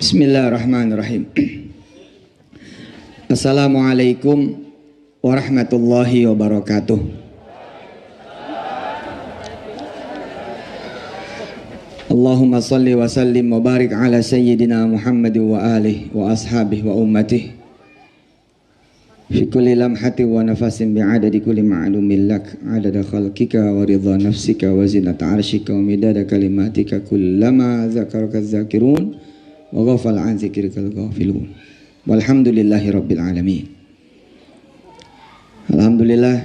Bismillahirrahmanirrahim. Assalamualaikum warahmatullahi wabarakatuh. Allahumma salli wa sallim wa barik ala sayyidina Muhammad wa alihi wa ashabihi wa ummatihi fi kulli lamhatin wa nafasin bi'adadi kulli ma'lumin lak adada khalqika wa ridha nafsika wa zinata arshika wa midada kalimatika kullama zakaraka zakirun wa ghafal an zikrikal ghafilun walhamdulillahi rabbil alamin. Alhamdulillah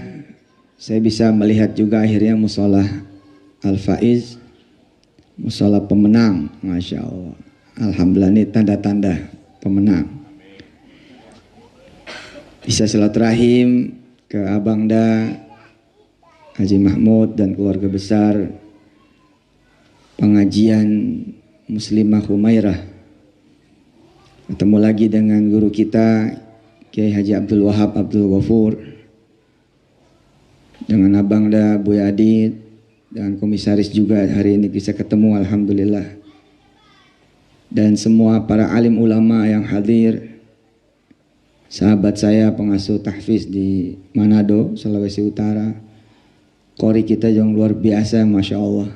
saya bisa melihat juga akhirnya mushola Al-Faiz, mushola pemenang. Masya Allah, alhamdulillah, ini tanda-tanda pemenang. Bisa silaturahim ke Abang Da, Haji Mahmud dan keluarga besar pengajian Muslimah Humairah. Ketemu lagi dengan guru kita Kiai Haji Abdul Wahab Abdul Ghafur, dengan Abang Da, Buya Adit, dan komisaris juga hari ini bisa ketemu, alhamdulillah. Dan semua para alim ulama yang hadir, sahabat saya pengasuh tahfiz di Manado, Sulawesi Utara, qori kita yang luar biasa, Masya Allah.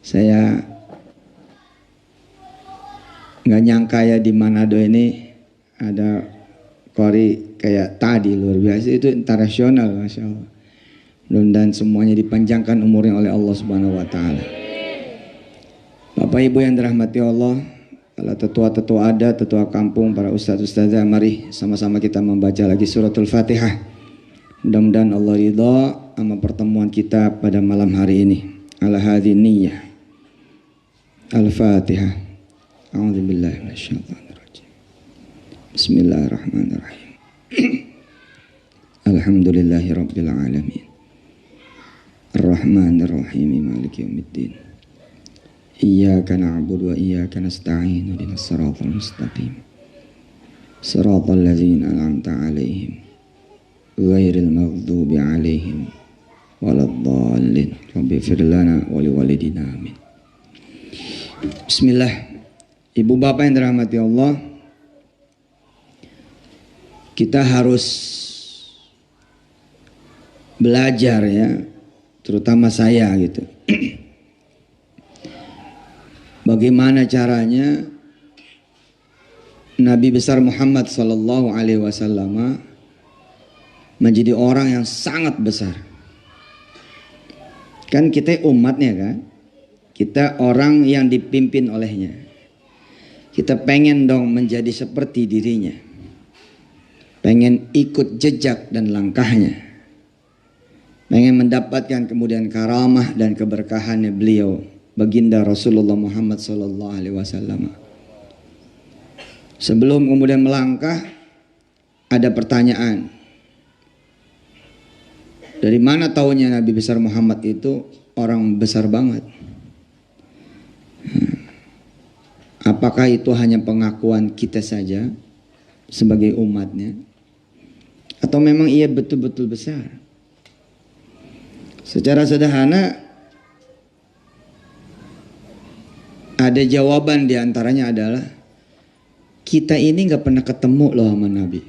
Saya nggak nyangka ya di Manado ini ada qori kayak tadi, luar biasa, itu internasional, Masya Allah. Dan semuanya dipanjangkan umurnya oleh Allah Subhanahu wa Ta'ala. Bapak Ibu yang dirahmati Allah, para tetua-tetua adat, tetua kampung, para ustadz-ustadzah, mari sama-sama kita membaca lagi suratul Fatihah. Mudah-mudahan Allah ridha sama pertemuan kita pada malam hari ini. Ala hadhi niyyah. Al-Fatihah. A'udzubillahi minasyaitonirrajim. Bismillahirrahmanirrahim. Alhamdulillahi rabbil alamin. Ar-Rahmanir-Rahim, Maliki yaumiddin. Iyyaka na'budu wa iyyaka nasta'in. Ihdinas siratal mustaqim. Siratal ladzina an'amta 'alaihim ghairil maghdubi 'alaihim waladdallin. Rabbighfir lana wa liwalidina. Amin. Bismillah. Ibu bapak yang dirahmati Allah, kita harus belajar ya, terutama saya gitu. Bagaimana caranya Nabi besar Muhammad sallallahu alaihi wasallam menjadi orang yang sangat besar. Kan kita umatnya kan, kita orang yang dipimpin olehnya. Kita pengen dong menjadi seperti dirinya, pengen ikut jejak dan langkahnya, pengen mendapatkan kemudian karamah dan keberkahannya beliau, baginda Rasulullah Muhammad sallallahu alaihi wasallam. Sebelum kemudian melangkah, ada pertanyaan. Dari mana taunya Nabi besar Muhammad itu orang besar banget? Apakah itu hanya pengakuan kita saja sebagai umatnya? Atau memang ia betul-betul besar? Secara sederhana ada jawaban, diantaranya adalah kita ini gak pernah ketemu loh sama Nabi,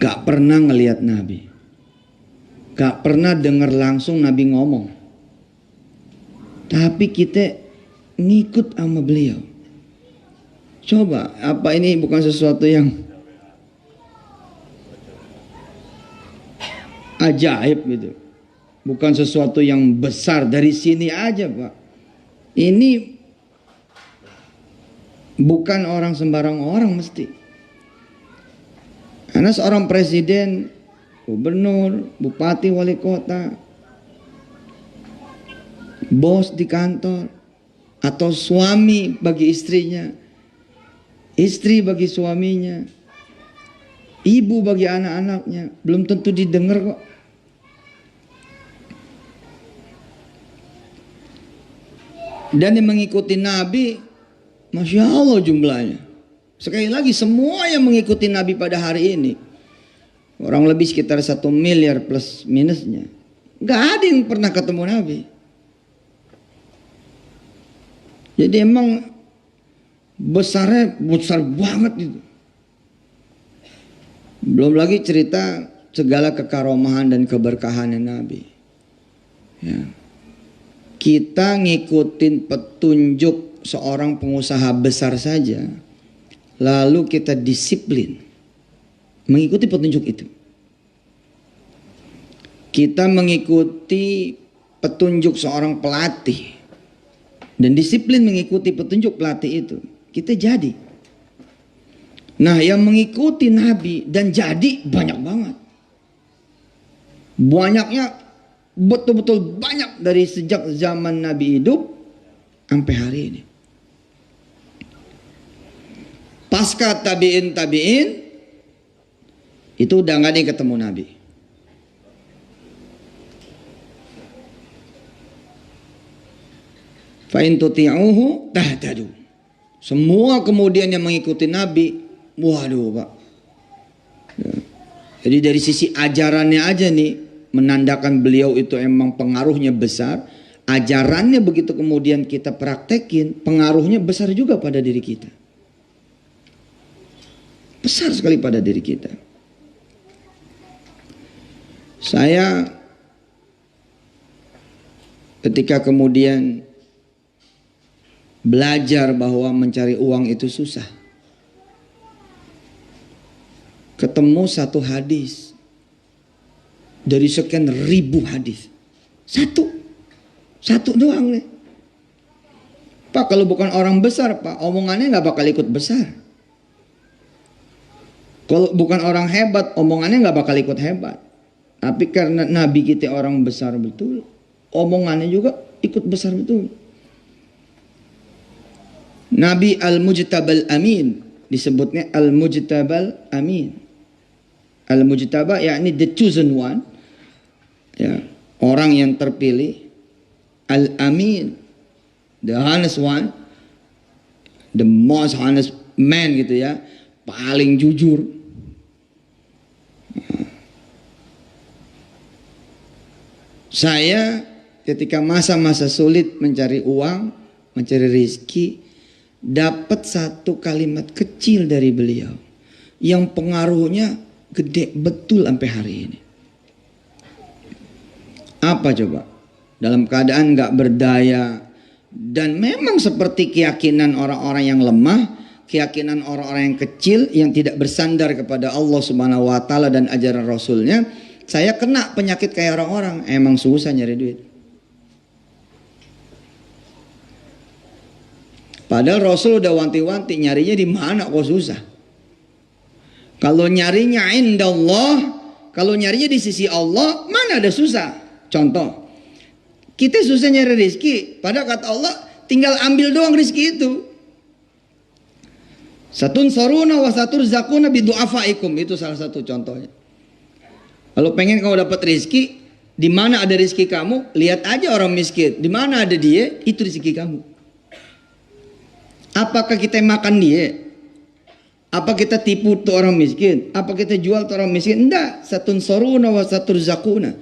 gak pernah ngelihat Nabi, gak pernah dengar langsung Nabi ngomong, tapi kita ngikut sama beliau. Coba, apa ini bukan sesuatu yang ajaib gitu? Bukan sesuatu yang besar dari sini aja, Pak. Ini bukan orang sembarang orang mesti. Karena seorang presiden, gubernur, bupati, wali kota, bos di kantor, atau suami bagi istrinya, istri bagi suaminya, ibu bagi anak-anaknya, belum tentu didengar kok. Dan yang mengikuti Nabi, Masya Allah jumlahnya. Sekali lagi, semua yang mengikuti Nabi pada hari ini, orang lebih sekitar 1 miliar plus minusnya, gak ada yang pernah ketemu Nabi. Jadi emang besarnya besar banget itu. Belum lagi cerita segala kekaromahan dan keberkahan Nabi. Ya. Kita ngikutin petunjuk seorang pengusaha besar saja, lalu kita disiplin mengikuti petunjuk itu. Kita mengikuti petunjuk seorang pelatih dan disiplin mengikuti petunjuk pelatih itu, kita jadi. Nah, yang mengikuti Nabi dan jadi banyak banget. Banyaknya betul-betul banyak dari sejak zaman Nabi hidup sampai hari ini. Pasca tabi'in itu udah gak ada yang ketemu Nabi. Fa in tuti'uhu tahtadu. Semua kemudian yang mengikuti Nabi, waduh Pak. Ya. Jadi dari sisi ajarannya aja nih, menandakan beliau itu emang pengaruhnya besar. Ajarannya begitu kemudian kita praktekin, pengaruhnya besar juga pada diri kita. Besar sekali pada diri kita. Saya ketika kemudian belajar bahwa mencari uang itu susah, ketemu satu hadis dari sekian ribu hadis, satu doang nih. Pak, kalau bukan orang besar Pak, omongannya nggak bakal ikut besar. Kalau bukan orang hebat, omongannya nggak bakal ikut hebat. Tapi karena Nabi kita orang besar betul, omongannya juga ikut besar betul. Nabi Al-Mujtabal Amin, disebutnya Al-Mujtabal Amin. Al-Mujtaba yakni the chosen one, ya, orang yang terpilih. Al-Amin, the honest one, the most honest man gitu ya, paling jujur. Saya ketika masa-masa sulit mencari uang, mencari rezeki, dapat satu kalimat kecil dari beliau yang pengaruhnya gede betul sampai hari ini. Apa coba? Dalam keadaan gak berdaya dan memang seperti keyakinan orang-orang yang lemah, keyakinan orang-orang yang kecil yang tidak bersandar kepada Allah Subhanahu wa taala dan ajaran Rasulnya, saya kena penyakit kayak orang-orang, emang susah nyari duit. Padahal Rasul udah wanti-wanti, nyarinya di mana kok susah. Kalau nyarinya indallah, kalau nyarinya di sisi Allah, mana ada susah. Contoh, kita susah nyari rezeki, padahal kata Allah tinggal ambil doang rezeki itu. Satun saruna wa satur zakuna bidu'afaikum, itu salah satu contohnya. Kalau pengen kamu dapat rezeki, di mana ada rezeki kamu, lihat aja orang miskin, di mana ada dia, itu rezeki kamu. Apakah kita makan dia? Apa kita tipu tuh orang miskin? Apa kita jual tuh orang miskin? Enggak. Satun saruna wa satur zakuna.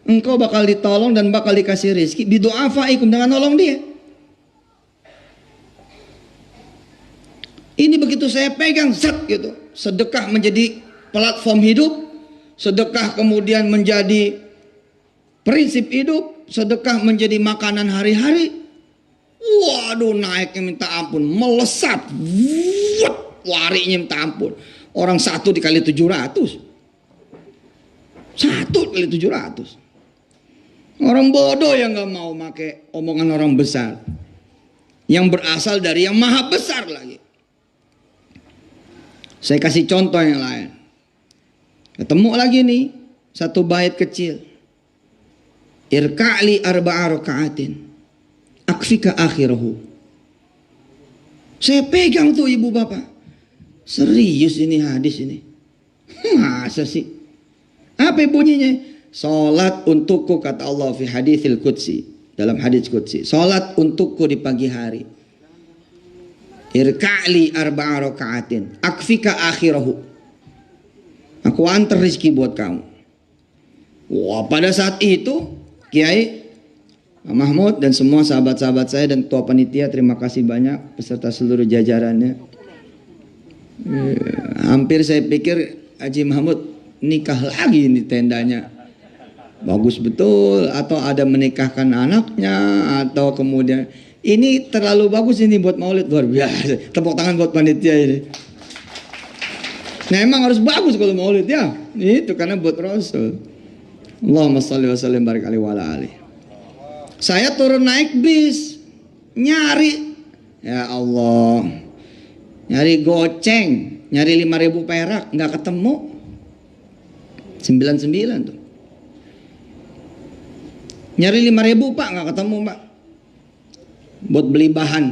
Engkau bakal ditolong dan bakal dikasih rezeki bidu'afaikum, dengan nolong dia. Ini begitu saya pegang zat gitu, sedekah menjadi platform hidup, sedekah kemudian menjadi prinsip hidup, sedekah menjadi makanan hari-hari. Waduh, naiknya minta ampun, melesat, larinya minta ampun. Orang 1 dikali 700, 1 kali 700. Orang bodoh yang gak mau pakai omongan orang besar, yang berasal dari yang maha besar lagi. Saya kasih contoh yang lain. Ketemu lagi nih satu bait kecil. Irka'li arba'a raka'atin akfika akhirahu. Saya pegang tuh ibu bapak. Serius ini hadis ini. Masa sih? Apa bunyinya? Salat untukku, kata Allah fi haditsil qudsi, dalam hadis qudsi. Salat untukku di pagi hari. Irka'li arba'a raka'atin akfika akhirahu. Aku antar rezeki buat kamu. Wah, pada saat itu Kiai Pak Mahmud dan semua sahabat-sahabat saya dan ketua panitia, terima kasih banyak beserta seluruh jajarannya. Hampir saya pikir Haji Mahmud nikah lagi ini tendanya. Bagus betul, atau ada menikahkan anaknya, atau kemudian ini terlalu bagus ini buat maulid, luar biasa. Tepuk tangan buat panitia ini. Nah emang harus bagus kalau maulid ya, itu karena buat Rasul. Allahumma sholli wa sallim barik alaihi wa ala alihi. Saya turun naik bis, nyari, ya Allah, nyari goceng, nyari 5.000 perak, nggak ketemu. 99 tuh. Nyari 5.000 Pak, nggak ketemu Pak. Buat beli bahan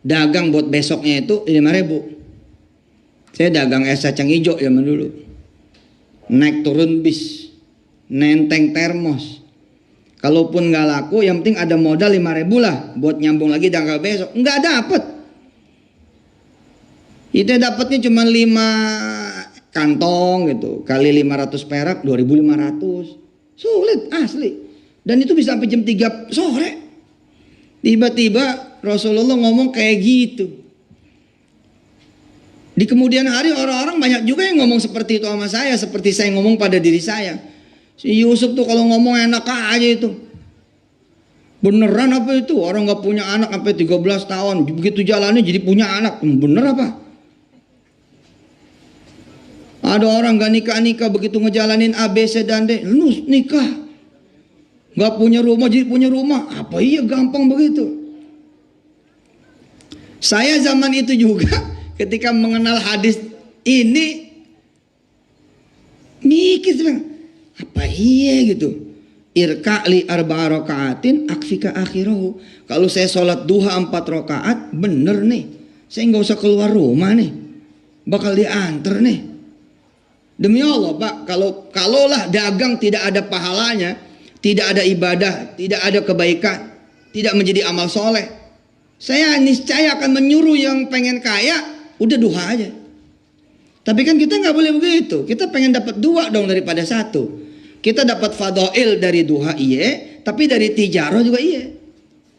dagang buat besoknya itu 5.000. Saya dagang es kacang hijau zaman dulu. Naik turun bis, nenteng termos. Kalaupun nggak laku, yang penting ada modal 5.000 lah buat nyambung lagi tanggal besok. Nggak dapet. Itu dapatnya cuma 5 kantong gitu, kali 500 perak 2.500. Sulit asli. Dan itu bisa sampai jam 3 sore. Tiba-tiba Rasulullah ngomong kayak gitu. Di kemudian hari orang-orang banyak juga yang ngomong seperti itu sama saya, seperti saya ngomong pada diri saya. Si Yusuf tuh kalau ngomong enak aja itu. Beneran apa itu? Orang gak punya anak sampai 13 tahun. Begitu jalannya jadi punya anak. Bener apa? Ada orang gak nikah-nikah begitu ngejalanin A, B, C, dan D. Lu nikah. Gak punya rumah jadi punya rumah. Apa iya gampang begitu? Saya zaman itu juga ketika mengenal hadis ini mikir bilang, apa iya gitu? Irka li arba'a raka'atin akfika akhirahu. Kalau saya sholat duha 4 rakaat, bener nih. Saya nggak usah keluar rumah nih. Bakal diantar nih. Demi Allah Pak, kalaulah dagang tidak ada pahalanya, tidak ada ibadah, tidak ada kebaikan, tidak menjadi amal soleh, saya niscaya akan menyuruh yang pengen kaya, udah duha aja. Tapi kan kita nggak boleh begitu. Kita pengen dapat 2 dong daripada 1. Kita dapat fadail dari duha iye, tapi dari tijarah juga iye.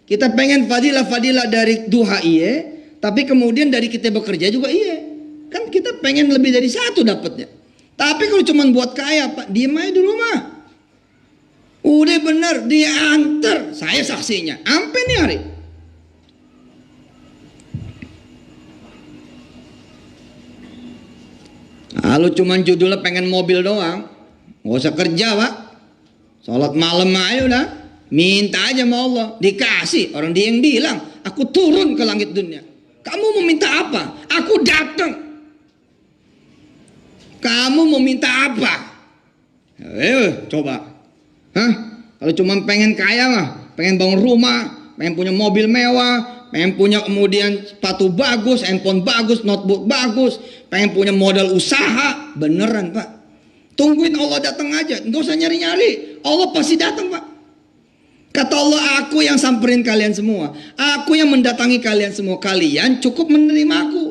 Kita pengen fadilah-fadilah dari duha iye, tapi kemudian dari kita bekerja juga iye. Kan kita pengen lebih dari 1 dapatnya. Tapi kalau cuma buat kaya Pak, diem aja di rumah. Udah bener, dia antar. Saya saksinya, sampai nih hari. Lalu cuman judulnya pengen mobil doang, nggak usah kerja Pak. Sholat malam aja udah, minta aja sama Allah, dikasih. Orang dia yang bilang, aku turun ke langit dunia. Kamu mau minta apa? Aku datang. Kamu mau minta apa? Ayo coba. Hah? Kalau cuma pengen kaya mah, pengen bangun rumah, pengen punya mobil mewah, pengen punya kemudian sepatu bagus, handphone bagus, notebook bagus, pengen punya modal usaha, beneran Pak. Tungguin Allah datang aja, nggak usah nyari-nyari. Allah pasti datang Pak. Kata Allah, aku yang samperin kalian semua, aku yang mendatangi kalian semua. Kalian cukup menerima aku.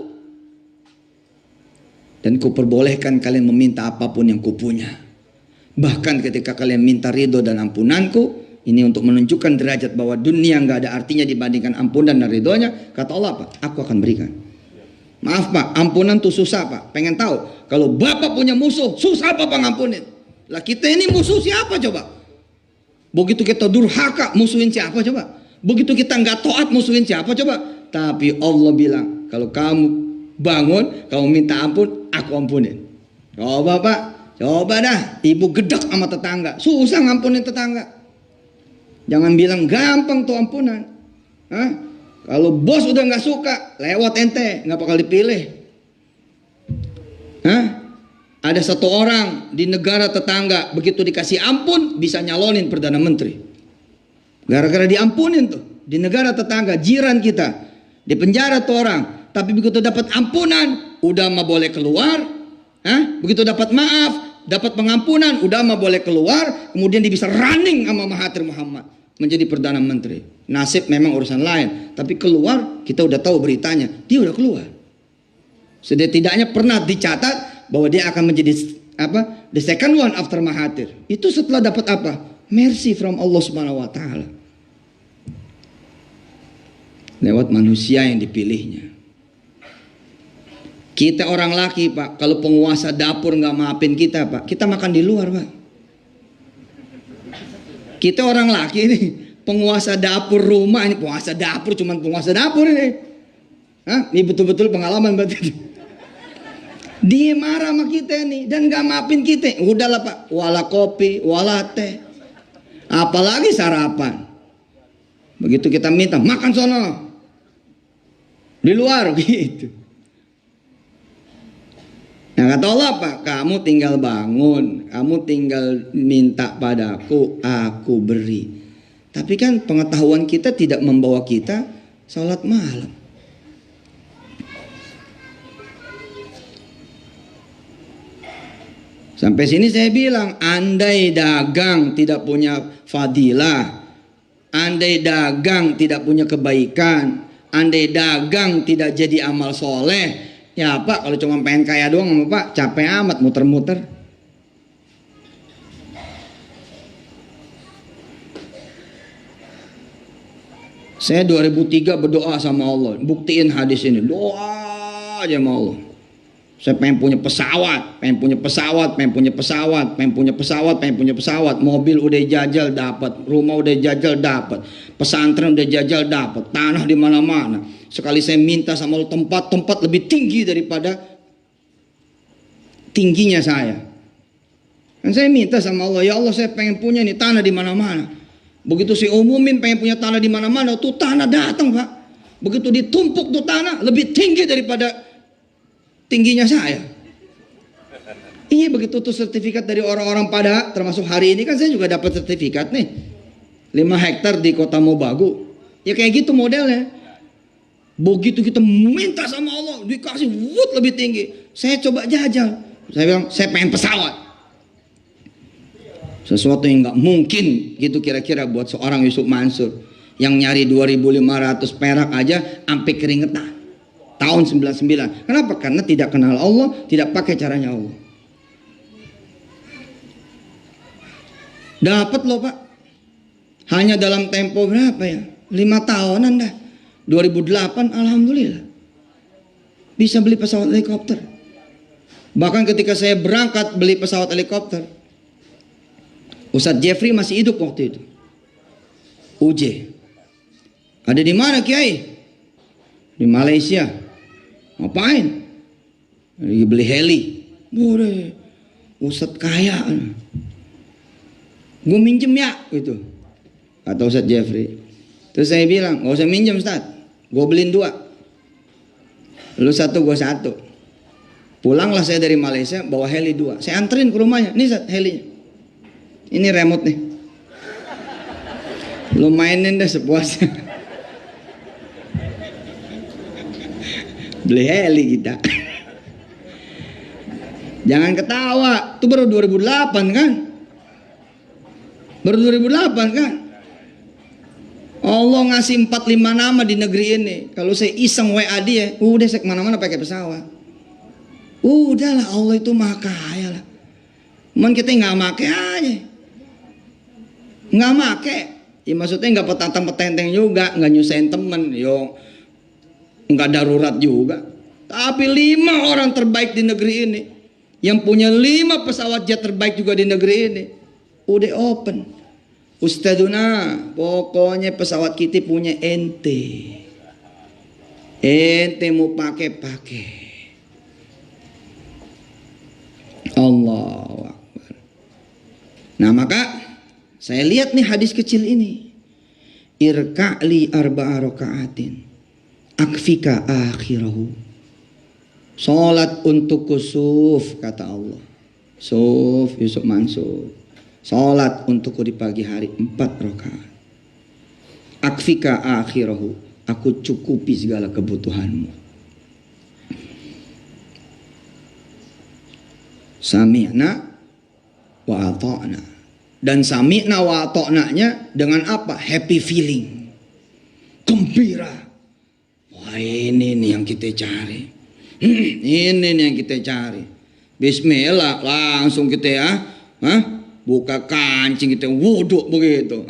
Dan kuperbolehkan kalian meminta apapun yang kupunya. Bahkan ketika kalian minta ridho dan ampunanku, ini untuk menunjukkan derajat bahwa dunia nggak ada artinya dibandingkan ampunan dan ridhonya. Kata Allah Pak, aku akan berikan. Maaf Pak, ampunan tuh susah Pak. Pengen tahu, kalau Bapak punya musuh, susah apa Pak ngampunin? Lah kita ini musuh siapa coba? Begitu kita durhaka, musuhin siapa coba? Begitu kita nggak taat, musuhin siapa coba? Tapi Allah bilang, kalau kamu bangun, kamu minta ampun, aku ampunin. Coba Pak, coba dah. Ibu gedek sama tetangga, susah ngampunin tetangga. Jangan bilang gampang tuh ampunan. Hah? Kalau bos udah nggak suka, lewat ente, nggak bakal dipilih. Hah? Ada satu orang di negara tetangga, begitu dikasih ampun, bisa nyalonin Perdana Menteri. Gara-gara diampunin tuh. Di negara tetangga, jiran kita, di penjara tuh orang. Tapi begitu dapat ampunan, udah mah boleh keluar. Hah? Begitu dapat maaf, dapat pengampunan, udah mah boleh keluar. Kemudian dia bisa running sama Mahathir Muhammad menjadi Perdana Menteri. Nasib memang urusan lain, tapi keluar kita udah tahu beritanya, dia udah keluar. Setidaknya pernah dicatat bahwa dia akan menjadi the second one after Mahathir. Itu setelah dapat apa? Mercy from Allah Subhanahu wa taala. lewat manusia yang dipilihnya. Kita orang laki, Pak, kalau penguasa dapur nggak maafin kita, Pak, kita makan di luar, Pak. Kita orang laki nih, penguasa dapur rumah, ini penguasa dapur, cuman penguasa dapur ini. Hah? Ini betul-betul pengalaman berarti. Dia marah sama kita nih dan nggak maafin kita. Udahlah, Pak, wala kopi, wala teh, apalagi sarapan. Begitu kita minta, makan sono di luar gitu. Nah, kata Allah, Pak, kamu tinggal bangun, kamu tinggal minta padaku, aku beri. Tapi kan pengetahuan kita tidak membawa kita sholat malam. Sampai sini saya bilang, andai dagang tidak punya fadilah, andai dagang tidak punya kebaikan, andai dagang tidak jadi amal soleh, ya Pak, kalau cuma pengen kaya doang, Pak, capek amat muter-muter. Saya 2003 berdoa sama Allah, buktiin hadis ini, doa aja sama Allah. Saya pengen punya pesawat, pengen punya pesawat, pengen punya pesawat, pengen punya pesawat, pengen punya pesawat. Mobil udah jajal dapat, rumah udah jajal dapat, pesantren udah jajal dapat, tanah di mana-mana. Sekali saya minta sama Allah tempat-tempat lebih tinggi daripada tingginya saya. Dan saya minta sama Allah, ya Allah, saya pengen punya nih tanah di mana-mana. Begitu saya umumin pengen punya tanah di mana-mana, tuh tanah datang, Pak. Begitu ditumpuk tuh tanah lebih tinggi daripada tingginya saya. Iya, begitu tuh sertifikat dari orang-orang pada, termasuk hari ini kan saya juga dapat sertifikat nih, 5 hektar di Kota Mobagu. Ya kayak gitu modelnya. Begitu kita minta sama Allah, dikasih lebih tinggi. Saya coba jajal. Saya bilang, saya pengen pesawat. Sesuatu yang nggak mungkin gitu kira-kira buat seorang Yusuf Mansur yang nyari 2.500 perak aja sampai keringetan. Tahun 99. Kenapa? Karena tidak kenal Allah, tidak pakai caranya Allah. Dapat loh, Pak. Hanya dalam tempo berapa ya? 5 tahunan dah. 2008 alhamdulillah bisa beli pesawat helikopter. Bahkan ketika saya berangkat beli pesawat helikopter, Ustadz Jeffrey masih hidup waktu itu. UJ. Ada di mana, Kiai? Di Malaysia. Ngapain? Lagi beli heli. Boleh. Ustadz kaya. Gue minjem ya gitu, kata Ustadz Jeffrey. Terus saya bilang, gak usah minjem Ustadz, gue beliin 2. Lu 1, gue 1. Pulanglah saya dari Malaysia bawa heli 2. Saya anterin ke rumahnya. Nih Ustadz helinya, ini remote nih, lu mainin deh sepuasnya. Beli heli kita. Jangan ketawa, itu baru 2008 kan? Baru 2008 kan? Allah ngasih 4-5 nama di negeri ini. Kalau saya iseng WA dia, udah saya kemana-mana pakai pesawat. Udahlah, Allah itu maha kaya lah. Cuman kita nggak make aja, nggak make. Ya maksudnya nggak petantang-petenteng juga, nggak nyusahin temen, yo nggak darurat juga. Tapi 5 orang terbaik di negeri ini, yang punya 5 pesawat jet terbaik juga di negeri ini, udah open. Ustaduna, pokoknya pesawat kita punya ente. Ente mau pakai. Allahu Akbar. Nah maka saya lihat nih hadis kecil ini. Irka'li arba'a raka'atin akfika akhirahu. Salat untuk kusuf, kata Allah. Suf Yusuf Mansur. Salat untukku di pagi hari 4 rakaat. Akfika akhirahu, aku cukupi segala kebutuhanmu. Sami'na wa ata'na. Dan sami'na wa ata'na-nya dengan apa? Happy feeling, gembira. Wah, ini nih yang kita cari. Ini nih yang kita cari. Bismillah, langsung kita ya, buka kancing kita wudhu begitu,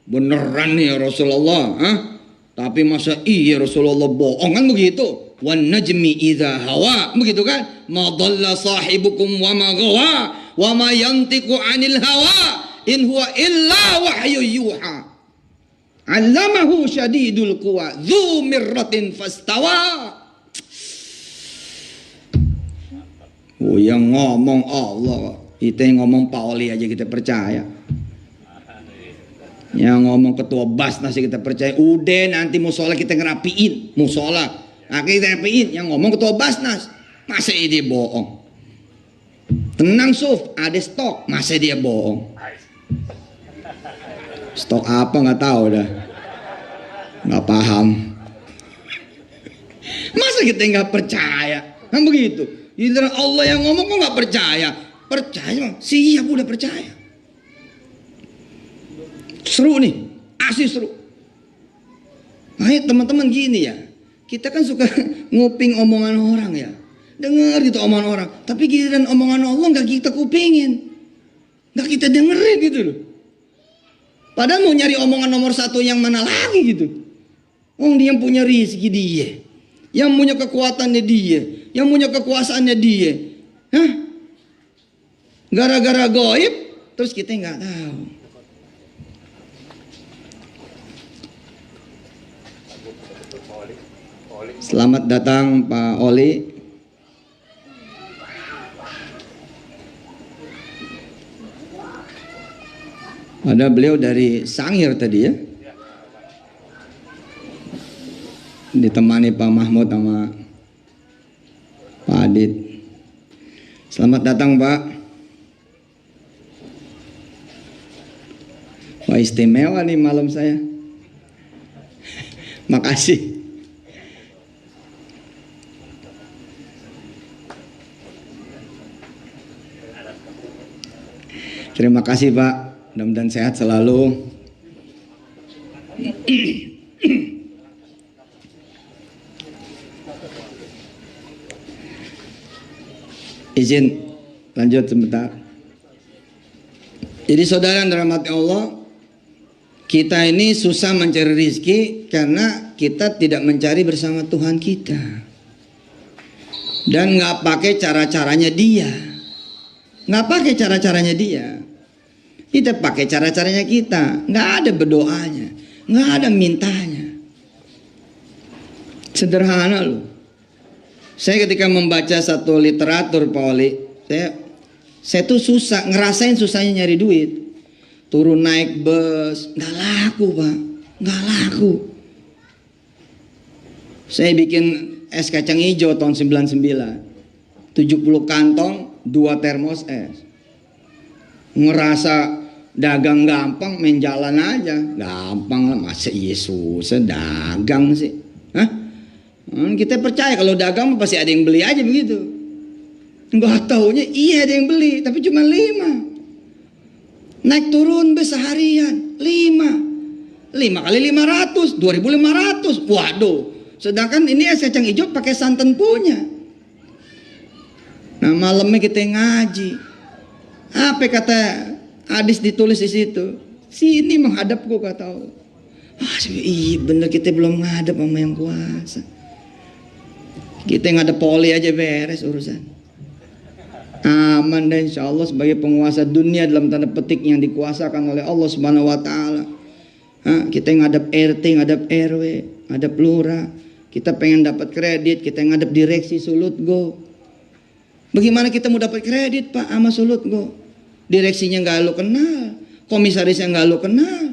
beneran nih ya Rasulullah, Tapi masa iya Rasulullah bohong kan begitu? Wan najmi idza hawa, begitu kan? Ma dhalla sahibukum wa ma ghawa wa ma yantiqu 'anil hawa in huwa illa wahyu yuha. 'Allamahu syadidul quwa dzu mirratin fastawa. Oh, yang ngomong Allah, kita yang ngomong Pauli aja kita percaya. Yang ngomong ketua Basnas kita percaya. Udah nanti musola kita ngerapiin musola. Nah, kita ngerapiin. Yang ngomong ketua Basnas, masa dia bohong? Tenang Suf, ada stok, masa dia bohong? Stok apa nggak tahu dah, nggak paham. Masa kita nggak percaya? Kan begitu. Giliran Allah yang ngomong kok nggak percaya? Percaya, siap udah percaya. Seru nih, asli seru. Ayo teman-teman gini ya, kita kan suka nguping omongan orang ya, dengar gitu omongan orang. Tapi giliran omongan Allah nggak kita kupingin, nggak kita dengerin gitu loh. Padahal mau nyari omongan nomor satu yang mana lagi gitu. Oh, dia yang punya rezeki dia, yang punya kekuatannya dia, yang punya kekuasaannya dia. Hah? Gara-gara goib, terus kita nggak tahu. Selamat datang Pak Oli. Ada beliau dari Sangir tadi ya. Ditemani Pak Mahmud sama Pak Adit. Selamat datang Pak. Wah, istimewa nih malam saya. Makasih. Terima kasih Pak, mudah-mudahan sehat selalu. Izin lanjut sebentar. Jadi saudara yang dirahmati Allah, kita ini susah mencari rezeki karena kita tidak mencari bersama Tuhan kita. Dan nggak pakai cara-caranya dia. Nggak pakai cara-caranya dia. Kita pakai cara-caranya kita. Nggak ada berdoanya, nggak ada mintanya. Sederhana loh. Saya ketika membaca satu literatur Pak Oli, saya tuh susah, ngerasain susahnya nyari duit. Turun naik bus, nggak laku Pak, nggak laku. Saya bikin es kacang hijau tahun 99, 70 kantong, 2 termos es. Ngerasa dagang gampang, main jalan aja gampang lah. Masa iya susah dagang sih? Hah? Kita percaya kalau dagang pasti ada yang beli aja begitu. Nggak taunya iya ada yang beli, tapi cuma 5. Naik turun bes seharian 5 kali 500, 2.500. Waduh, sedangkan ini es kacang hijau pakai santan punya. Nah malamnya kita ngaji. Apa kata hadis ditulis di situ? Sini menghadapku kata Allah. Iya bener, kita belum ngadep sama yang kuasa. Kita ngadep Poli aja beres urusan. Aman dan insya Allah sebagai penguasa dunia dalam tanda petik yang dikuasakan oleh Allah Subhanahu Wa Taala. Kita ngadep RT, ngadep RW, ngadep lurah. Kita pengen dapat kredit, kita ngadep direksi Sulutgo. Bagaimana kita mau dapat kredit Pak sama Sulutgo? Direksinya nggak lo kenal, komisarisnya nggak lo kenal,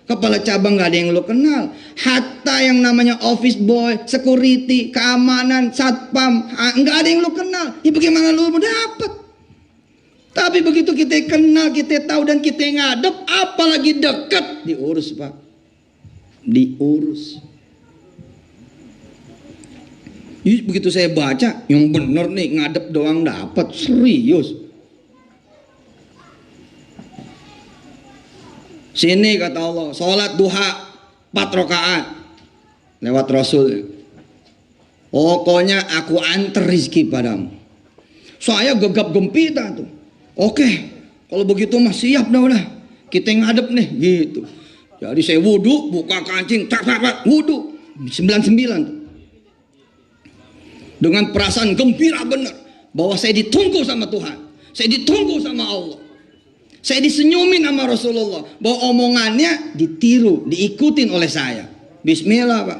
kepala cabang nggak ada yang lo kenal, hatta yang namanya office boy, security, keamanan, satpam, nggak ada yang lo kenal. Ya bagaimana lo mau dapat? Tapi begitu kita kenal, kita tahu dan kita ngadep, apalagi dekat, diurus Pak, diurus. Begitu saya baca, yang bener nih ngadep doang dapat, serius. Sini kata Allah, sholat duha 4 rakaat lewat Rasul. Pokoknya aku antar rizki padamu. Saya gegap gempita tuh. Oke, kalau begitu mah siap dah udah. Kita ngadep nih gitu. Jadi saya wudhu, buka kancing, tak wudhu 99 tuh. Dengan perasaan gembira benar bahwa saya ditunggu sama Tuhan, saya ditunggu sama Allah, saya disenyumin sama Rasulullah, bahwa omongannya ditiru, diikutin oleh saya. Bismillah Pak.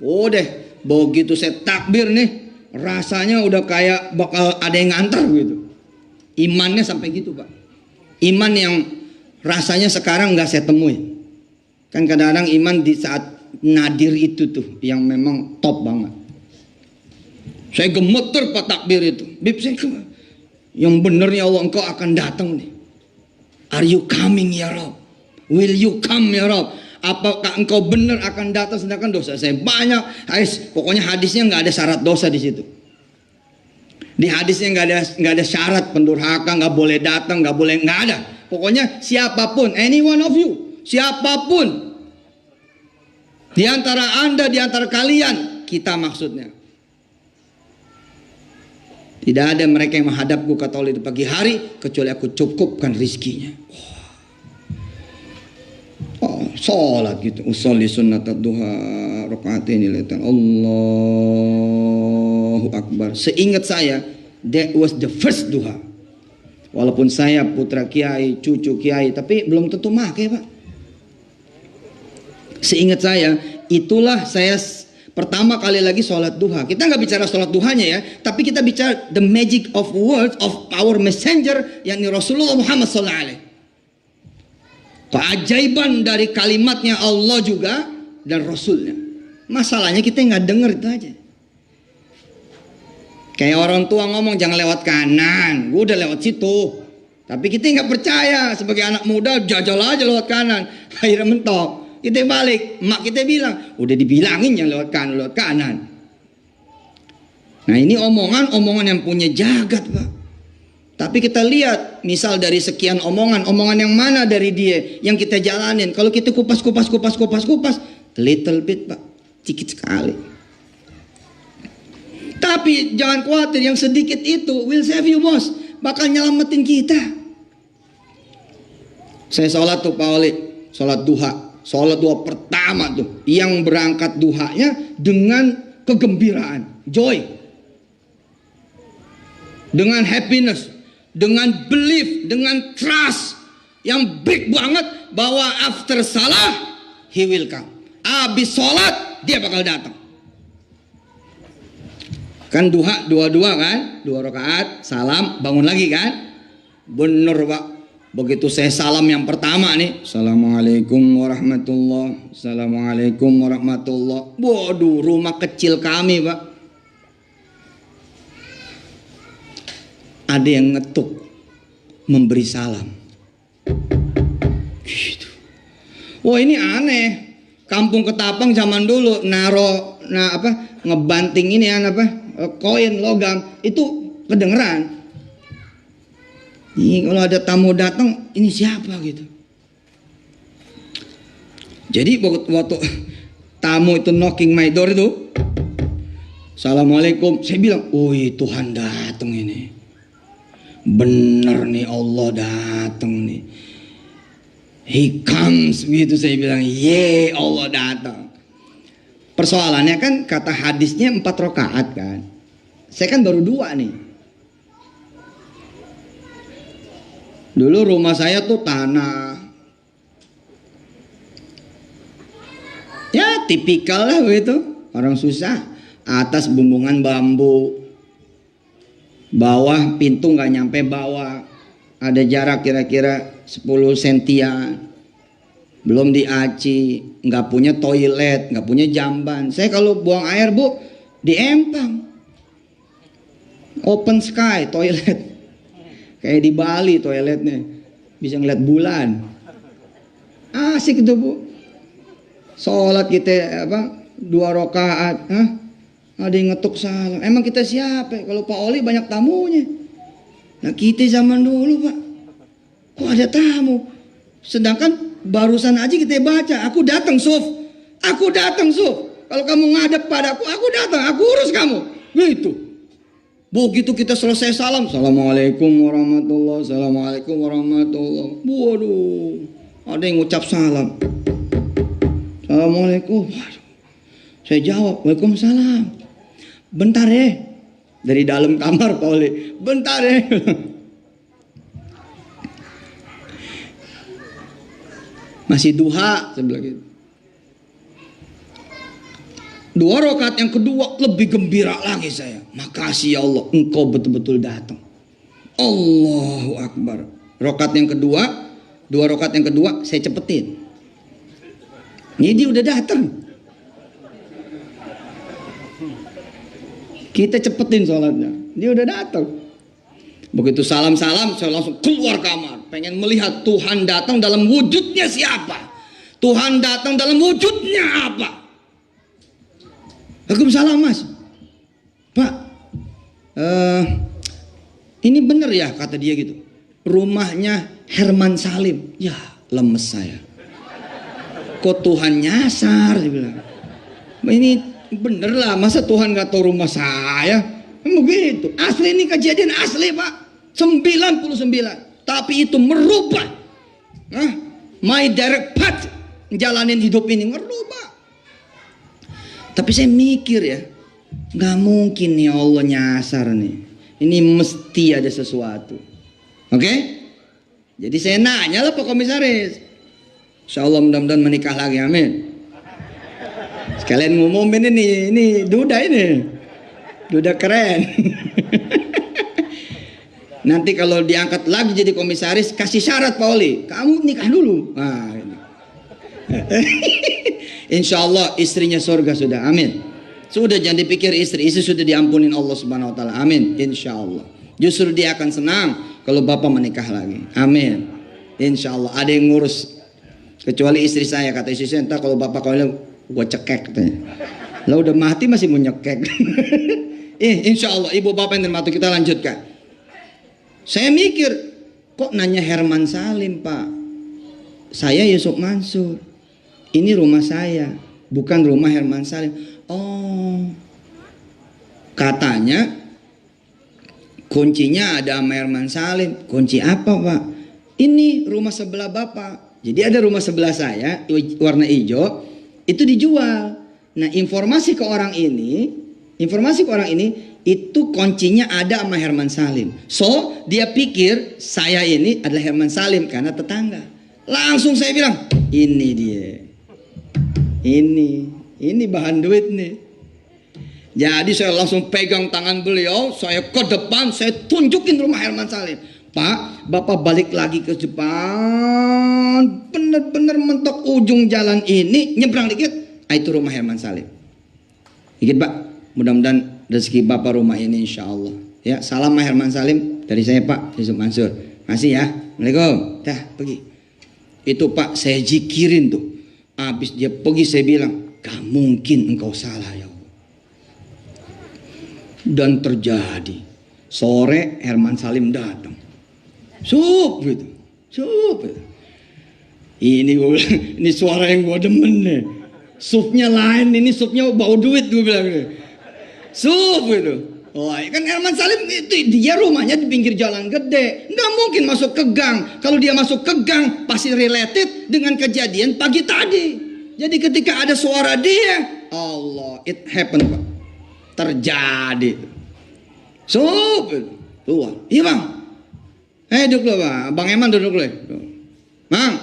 Oh deh, begitu saya takbir nih, rasanya udah kayak bakal ada yang ngantar gitu. Imannya sampai gitu Pak. Iman yang rasanya sekarang nggak saya temuin. Kan kadang-kadang iman di saat nadir itu tuh yang memang top banget. Saya gemeter Pak takbir itu. Bib, yang bener ya Allah, engkau akan datang nih. Are you coming ya Rob? Will you come ya Rob? Apakah engkau benar akan datang sedangkan dosa saya banyak? Pokoknya hadisnya nggak ada syarat dosa di situ. Di hadisnya nggak ada syarat pendurhaka, nggak boleh datang, nggak ada. Pokoknya siapapun, any one of you, siapapun di antara anda, di antara kalian, kita maksudnya. Tidak ada mereka yang menghadapku kata Allah di pagi hari kecuali aku cukupkan rizkinya. Oh, sholat gitu. Usolli sunnat duha rakaatain lillahi Allahu Akbar. Seingat saya, that was the first duha. Walaupun saya putra kiai, cucu kiai, tapi belum tentu make Pak. Seingat saya, itulah saya pertama kali lagi sholat duha. Kita nggak bicara sholat duhanya ya, tapi kita bicara the magic of words of our messenger, yakni Rasulullah Muhammad SAW. Keajaiban dari kalimatnya Allah juga dan Rasulnya. Masalahnya kita nggak dengar itu aja. Kayak orang tua ngomong jangan lewat kanan, gue udah lewat situ. Tapi kita nggak percaya sebagai anak muda, jajal aja lewat kanan. Akhirnya mentok. Kita balik, mak kita bilang, udah dibilangin yang lewat kanan. Nah ini omongan yang punya jagat Pak. Tapi kita lihat, misal dari sekian omongan yang mana dari dia yang kita jalanin. Kalau kita kupas, little bit Pak, sedikit sekali. Tapi jangan khawatir, yang sedikit itu will save you bos, bakal nyelamatin kita. Saya sholat tuh Pak Oli, sholat duha. Sholat duha pertama tuh, yang berangkat duhanya dengan kegembiraan, joy, dengan happiness, dengan belief, dengan trust yang big banget bahwa after salah he will come. Abis sholat dia bakal datang. Kan duha dua kan, 2 rakaat, salam, bangun lagi kan, bener Pak. Begitu saya salam yang pertama nih, Assalamualaikum warahmatullahi, Assalamualaikum warahmatullahi. Waduh, rumah kecil kami Pak, ada yang ngetuk memberi salam gitu. Wah ini aneh. Kampung Ketapang zaman dulu ngebanting ini koin logam itu kedengeran. Ini kalau ada tamu datang, ini siapa gitu. Jadi waktu tamu itu knocking my door itu, Assalamualaikum, saya bilang, wih Tuhan datang ini. Bener nih Allah datang nih. He comes gitu, saya bilang, ye Allah datang. Persoalannya kan kata hadisnya 4 rakaat kan. Saya kan baru 2 nih. Dulu rumah saya tuh tanah. Ya tipikal lah begitu. Orang susah. Atas bumbungan bambu. Bawah pintu nggak nyampe bawah. Ada jarak kira-kira 10 sentian. Belum diaci. Nggak punya toilet. Nggak punya jamban. Saya kalau buang air Bu, di empang. Open sky toilet. Kayak di Bali toiletnya, bisa ngeliat bulan. Asik itu Bu. Sholat kita 2 rakaat, ada yang ngetuk salam. Emang kita siapa? Kalau Pak Oli banyak tamunya. Nah kita zaman dulu Pak, kok ada tamu? Sedangkan barusan aja kita baca, aku datang Suf. Kalau kamu ngadep padaku, aku datang, aku urus kamu. Gitu. Begitu kita selesai salam, Assalamualaikum warahmatullahi, Assalamualaikum warahmatullahi. Waduh, ada yang ngucap salam. Assalamualaikum. Saya jawab, Waalaikumsalam. Bentar ya. Dari dalam kamar Pak Oli. Bentar ya. Masih duha, saya bilang gitu. 2 rakaat yang kedua lebih gembira lagi saya. Makasih ya Allah, engkau betul-betul datang. Allahu Akbar. Rakaat yang kedua, 2 rakaat yang kedua saya cepetin. Ini dia udah datang. Kita cepetin sholatnya. Dia udah datang. Begitu salam-salam saya langsung keluar kamar. Pengen melihat Tuhan datang dalam wujudnya siapa. Tuhan datang dalam wujudnya apa. Waalaikumsalam Mas. Pak, ini bener ya kata dia gitu. Rumahnya Herman Salim. Ya lemes saya. Kok Tuhan nyasar dia bilang. Ini bener lah, masa Tuhan gak tahu rumah saya. Begitu. Asli ini kejadian asli Pak. 99. Tapi itu merubah my direct path, jalanin hidup ini merubah. Tapi saya mikir ya, gak mungkin nih Allah nyasar nih. Ini mesti ada sesuatu. Oke? Jadi saya nanya lah Pak Komisaris. Insya Allah mudah-mudahan menikah lagi, amin. Sekalian ngumumin ini duda ini. Duda keren. Nanti kalau diangkat lagi jadi komisaris, kasih syarat Pak Oli, kamu nikah dulu. Nah, ini. Insya Allah istrinya surga sudah, amin. Sudah jangan dipikir istri sudah diampunin Allah Subhanahu Wa Taala, amin. Insya Allah. Justru dia akan senang kalau bapak menikah lagi, amin. Insya Allah ada yang ngurus. Kecuali istri saya, kata istri saya, entah kalau bapak kau bilang, gue cekek katanya. Lah udah mati masih mau nyekek. Insya Allah ibu bapak yang termatu, kita lanjutkan. Saya mikir, kok nanya Herman Salim Pak? Saya Yusuf Mansur. Ini rumah saya, bukan rumah Herman Salim. Oh, katanya kuncinya ada sama Herman Salim. Kunci apa Pak? Ini rumah sebelah bapak. Jadi ada rumah sebelah saya warna hijau, itu dijual. Nah informasi ke orang ini itu kuncinya ada sama Herman Salim. So dia pikir saya ini adalah Herman Salim karena tetangga. Langsung saya bilang, ini dia, ini bahan duit nih. Jadi saya langsung pegang tangan beliau, saya ke depan, saya tunjukin rumah Herman Salim. Pak, bapak balik lagi ke depan, bener-bener mentok ujung jalan ini, nyebrang dikit, itu rumah Herman Salim. Dikit Pak, mudah-mudahan rezeki bapak rumah ini insya Allah. Ya, salam Herman Salim dari saya Pak Yusuf Mansur. Masih ya, Assalamualaikum. Dah pergi. Itu Pak saya zikirin tuh. Habis dia pergi saya bilang, gak mungkin engkau salah ya Allah. Dan terjadi. Sore Herman Salim datang. Sup gitu. Ini gue bilang, ini suara yang gue demen nih. Supnya lain, ini supnya bau duit gue bilang nih. Sup gitu. Wah, kan Herman Salim itu dia rumahnya di pinggir jalan gede. Nggak mungkin masuk ke gang. Kalau dia masuk ke gang pasti related dengan kejadian pagi tadi. Jadi ketika ada suara dia, Allah, it happened Pak. Terjadi. Sup gitu. Keluar. Iya Bang. Duduk dulu Bang. Bang Eman duduk dulu. Bang,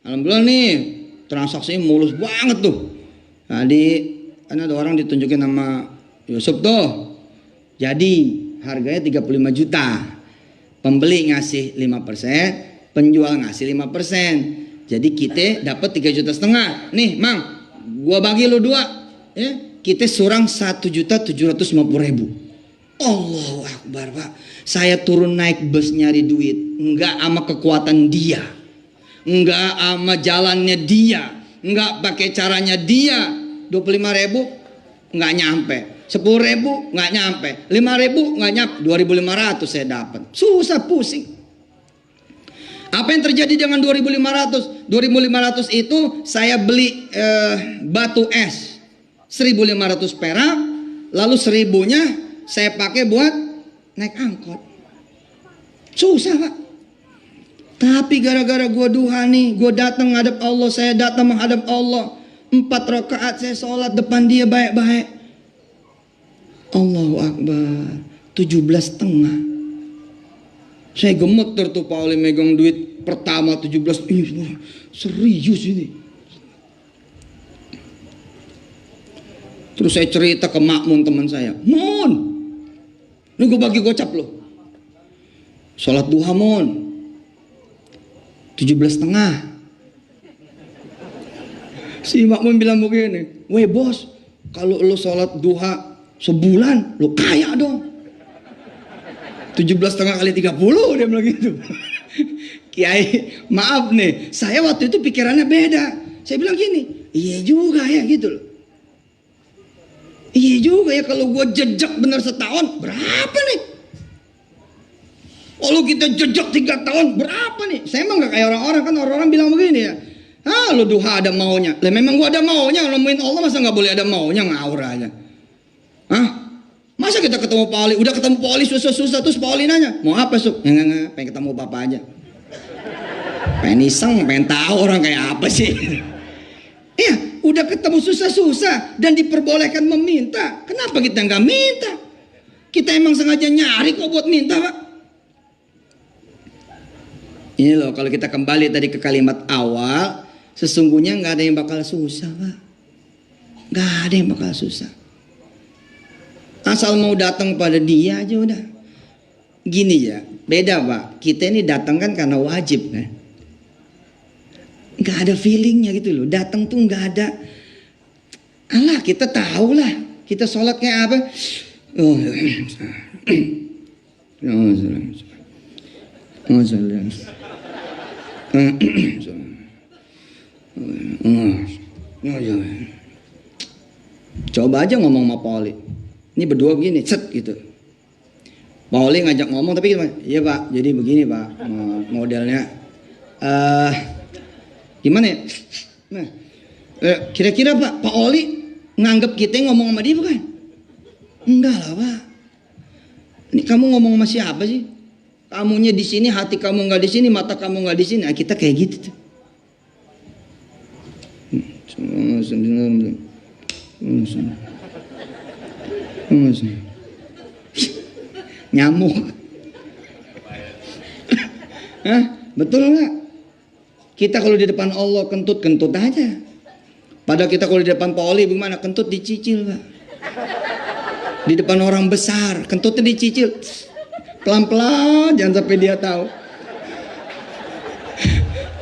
alhamdulillah nih transaksinya mulus banget tuh. Tadi kan ada orang ditunjukin sama Yusuf tuh. Jadi harganya 35 juta. Pembeli ngasih 5%, penjual ngasih 5%. Jadi kita dapat 3,5 juta. Nih, Mang, gua bagi lu 2. Ya, kita surang 1.750.000. Allahu Akbar, Pak. Saya turun naik bus nyari duit, enggak sama kekuatan dia. Enggak sama jalannya dia, enggak pakai caranya dia. 25.000 enggak nyampe. 10.000 enggak nyampe. 5.000 enggak nyampe. 2.500 saya dapat. Susah pusing. Apa yang terjadi dengan 2.500? 2.500 itu saya beli batu es 1.500 perak, lalu 1.000-nya saya pakai buat naik angkot. Susah Pak. Tapi gara-gara gue duha nih, gue datang menghadap Allah, saya datang menghadap Allah. 4 rakaat saya sholat depan dia baik-baik. Allahu Akbar. 17,5. Saya gemeter tuh Pak Oli megang duit pertama 17. Ih, serius ini. Terus saya cerita ke Makmun teman saya. Mun, ini gue bagi gocap loh. Sholat duha Mun. 17,5. Si Makmun bilang begini, weh bos, kalau lo sholat duha sebulan, lo kaya dong. 17,5 kali 30, dia bilang gitu. Kiai, maaf nih, saya waktu itu pikirannya beda. Saya bilang gini, iya juga ya gitu loh. Iya juga ya, kalau gue jejak bener setahun, berapa nih? Kalau kita jejak 3 tahun, berapa nih? Saya emang gak kayak orang-orang, kan orang-orang bilang begini ya. Ah, lu duha ada maunya. Lah memang gua ada maunya, nemuin Allah masa gak boleh ada maunya, ngawur aja. Hah? Masa kita ketemu Pak Oli, udah ketemu Pak Oli susah-susah, terus Pak Oli nanya, mau apa Suk? Enggak, pengen ketemu Bapak aja. Pengen iseng, pengen tahu orang kayak apa sih. Iya, udah ketemu susah-susah dan diperbolehkan meminta. Kenapa kita nggak minta? Kita emang sengaja nyari kok buat minta, Pak. Ini loh, kalau kita kembali tadi ke kalimat awal, sesungguhnya nggak ada yang bakal susah, Pak. Nggak ada yang bakal susah. Asal mau datang pada dia aja udah. Gini ya, beda Pak. Kita ini datang kan karena wajib kan. Nggak ada feelingnya gitu loh. Datang tuh nggak ada. Alah, kita tahu lah. Kita sholat kayak apa? Oh, coba aja ngomong sama Pak Oli. Ini berdua begini, set gitu. Pak Oli ngajak ngomong tapi gimana? Iya Pak, jadi begini Pak modelnya. Gimana ya? Nah, kira-kira Pak Oli nganggap kita ngomong sama dia bukan? Enggak lah Pak. Ini kamu ngomong sama siapa sih? Kamunya di sini, hati kamu nggak di sini, mata kamu nggak di sini. Nah, kita kayak gitu tuh. Nyamuk. Hah? Betul nggak? Kita kalau di depan Allah kentut-kentut aja. Padahal kita kalau di depan Pak Oli bagaimana? Kentut dicicil Pak. Di depan orang besar kentutnya dicicil. Pelan-pelan, jangan sampai dia tahu.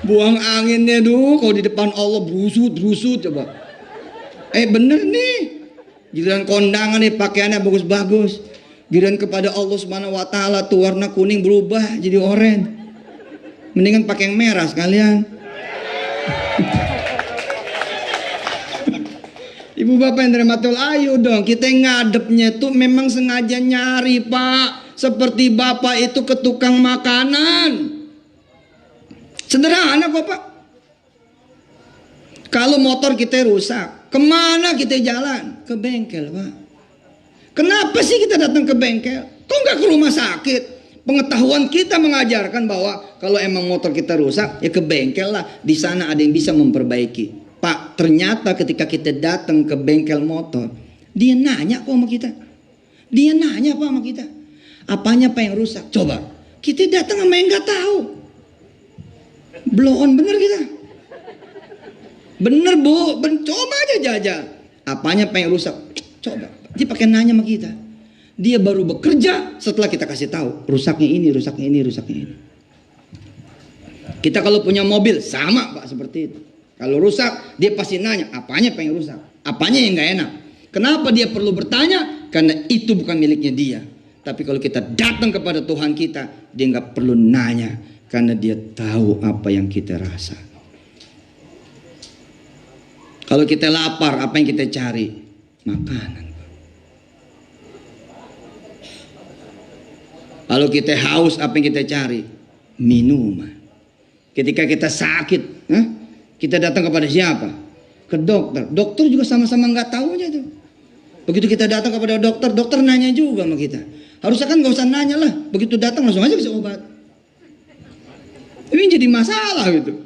Buang anginnya dulu kalau di depan Allah berusut coba. Bener nih. Giliran kondangan nih pakaiannya bagus-bagus. Giliran kepada Allah Subhanahu wa taala tuh warna kuning berubah jadi oranye. Mendingan pakai yang merah sekalian. Ibu bapak yang dirahmati Allah, ayo dong kita ngadepnya tuh memang sengaja nyari Pak. Seperti bapak itu ke tukang makanan. Sederhana kok Pak. Kalau motor kita rusak, kemana kita jalan? Ke bengkel Pak. Kenapa sih kita datang ke bengkel? Kok nggak ke rumah sakit? Pengetahuan kita mengajarkan bahwa kalau emang motor kita rusak, ya ke bengkel lah. Di sana ada yang bisa memperbaiki. Pak, ternyata ketika kita datang ke bengkel motor, dia nanya kok sama kita. Dia nanya Pak sama kita. Apanya Pak yang rusak? Coba. Kita datang sama yang nggak tahu. Blow on bener kita. Bener Bu, coba aja jajal. Apanya Pak yang rusak? Coba. Dia pakai nanya sama kita. Dia baru bekerja setelah kita kasih tahu. Rusaknya ini, rusaknya ini, rusaknya ini. Kita kalau punya mobil sama Pak seperti itu. Kalau rusak, dia pasti nanya, apanya Pak yang rusak? Apanya yang nggak enak? Kenapa dia perlu bertanya? Karena itu bukan miliknya dia. Tapi kalau kita datang kepada Tuhan kita, dia nggak perlu nanya. Karena dia tahu apa yang kita rasa. Kalau kita lapar, apa yang kita cari? Makanan. Kalau kita haus, apa yang kita cari? Minuman. Ketika kita sakit, kita datang kepada siapa? Ke dokter. Dokter juga sama-sama nggak tahunya tuh. Begitu kita datang kepada dokter, dokter nanya juga sama kita. Harusnya kan nggak usah nanya lah. Begitu datang langsung aja bisa obat. Ini jadi masalah gitu.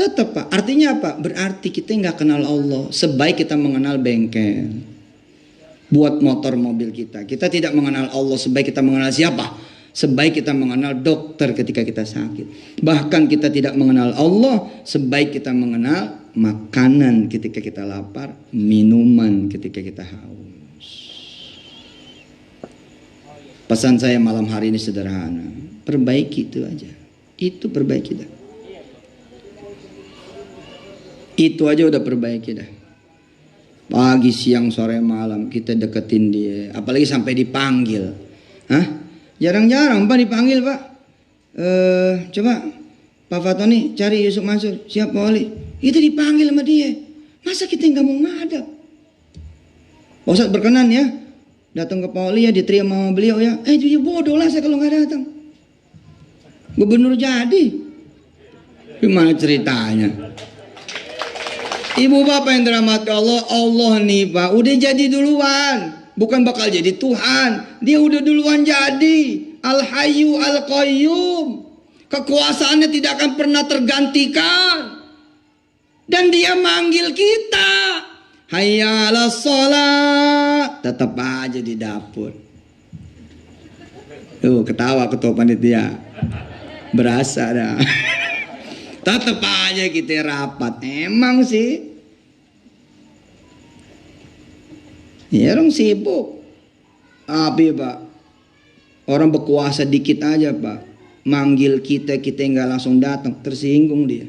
Tetap Pak, artinya apa? Berarti kita nggak kenal Allah sebaik kita mengenal bengkel. Buat motor mobil kita. Kita tidak mengenal Allah sebaik kita mengenal siapa? Sebaik kita mengenal dokter ketika kita sakit. Bahkan kita tidak mengenal Allah sebaik kita mengenal makanan ketika kita lapar, minuman ketika kita haus. Pesan saya malam hari ini sederhana. Perbaiki itu aja. Itu perbaiki dah. Itu aja udah perbaiki dah. Pagi, siang, sore, malam kita deketin dia. Apalagi sampai dipanggil. Hah? Jarang-jarang Pak dipanggil Pak. Coba Pak Fatoni cari Yusuf Mansur. Siap Pak Oli. Itu dipanggil sama dia. Masa kita nggak mau ngadap? Pak Ustadz berkenan ya. Datang ke Pak Oli ya, diterima sama beliau ya. Dia bodoh lah saya kalau nggak datang. Gubernur jadi. Gimana ceritanya? Ibu bapak yang dirahmati Allah, Allah nih Pak udah jadi duluan, bukan bakal jadi Tuhan. Dia udah duluan jadi Al-Hayyu Al-Qayyum. Kekuasaannya tidak akan pernah tergantikan. Dan dia manggil kita, hayya 'alas shalah, tetap aja di dapur. Tuh ketawa ketua panitia, berasa dah. Tetap aja kita rapat. Emang sih ya orang sibuk. Tapi Pak, orang berkuasa dikit aja Pak, manggil kita nggak langsung datang, tersinggung dia.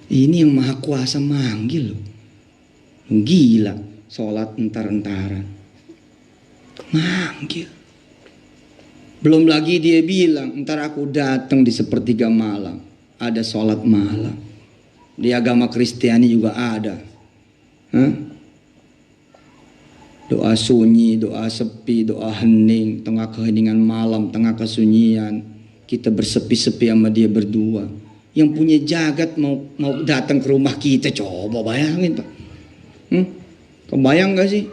Ini yang maha kuasa manggil loh. Gila, sholat entar-entaran manggil. Belum lagi dia bilang, ntar aku datang di sepertiga malam. Ada sholat malam. Di agama Kristiani juga ada. Hah? Doa sunyi, doa sepi, doa hening, tengah keheningan malam, tengah kesunyian. Kita bersepi-sepi sama dia berdua. Yang punya jagat mau datang ke rumah kita, coba bayangin Pak. Kebayang gak sih?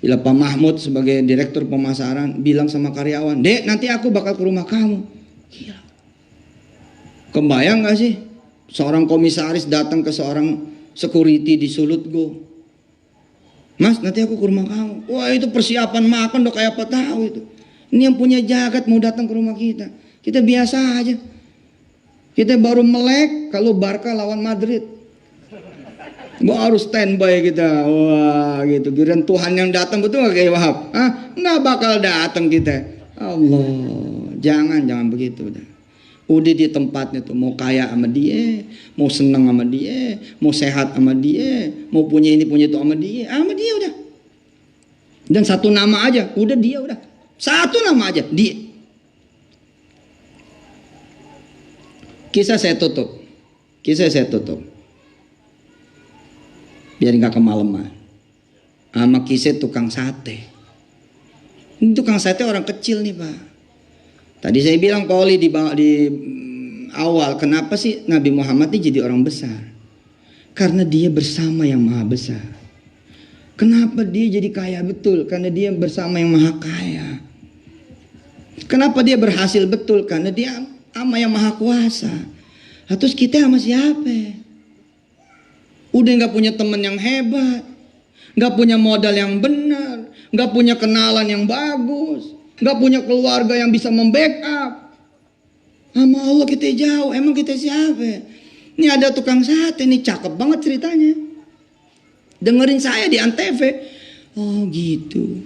Bila Pak Mahmud sebagai direktur pemasaran bilang sama karyawan, Dek nanti aku bakal ke rumah kamu. Gila. Kebayang gak sih? Seorang komisaris datang ke seorang security di Sulutgo. Mas nanti aku ke rumah kamu. Wah itu persiapan makan udah kayak apa tahu itu. Ini yang punya jagat mau datang ke rumah kita. Kita biasa aja. Kita baru melek kalau Barca lawan Madrid. Baru standby kita. Wah gitu. Giliran Tuhan yang datang, betul gak kayak Wahab? Nggak bakal datang kita. Allah. Jangan begitu dah. Udah di tempatnya tuh, mau kaya sama dia, mau seneng sama dia, mau sehat sama dia, mau punya ini punya itu sama dia udah. Dan satu nama aja, udah dia udah. Satu nama aja, dia. Kisah saya tutup. Biar nggak kemalaman. Sama kisah tukang sate. Ini tukang sate orang kecil nih Pak. Tadi saya bilang Pak Oli di awal, kenapa sih Nabi Muhammad ini jadi orang besar? Karena dia bersama yang maha besar. Kenapa dia jadi kaya betul? Karena dia bersama yang maha kaya. Kenapa dia berhasil betul? Karena dia sama yang maha kuasa. Terus kita sama siapa? Udah gak punya teman yang hebat, gak punya modal yang benar, gak punya kenalan yang bagus, gak punya keluarga yang bisa membackup. Sama Allah kita jauh. Emang kita siapa? Ini ada tukang sate nih, cakep banget ceritanya. Dengerin saya di Antv. Oh gitu.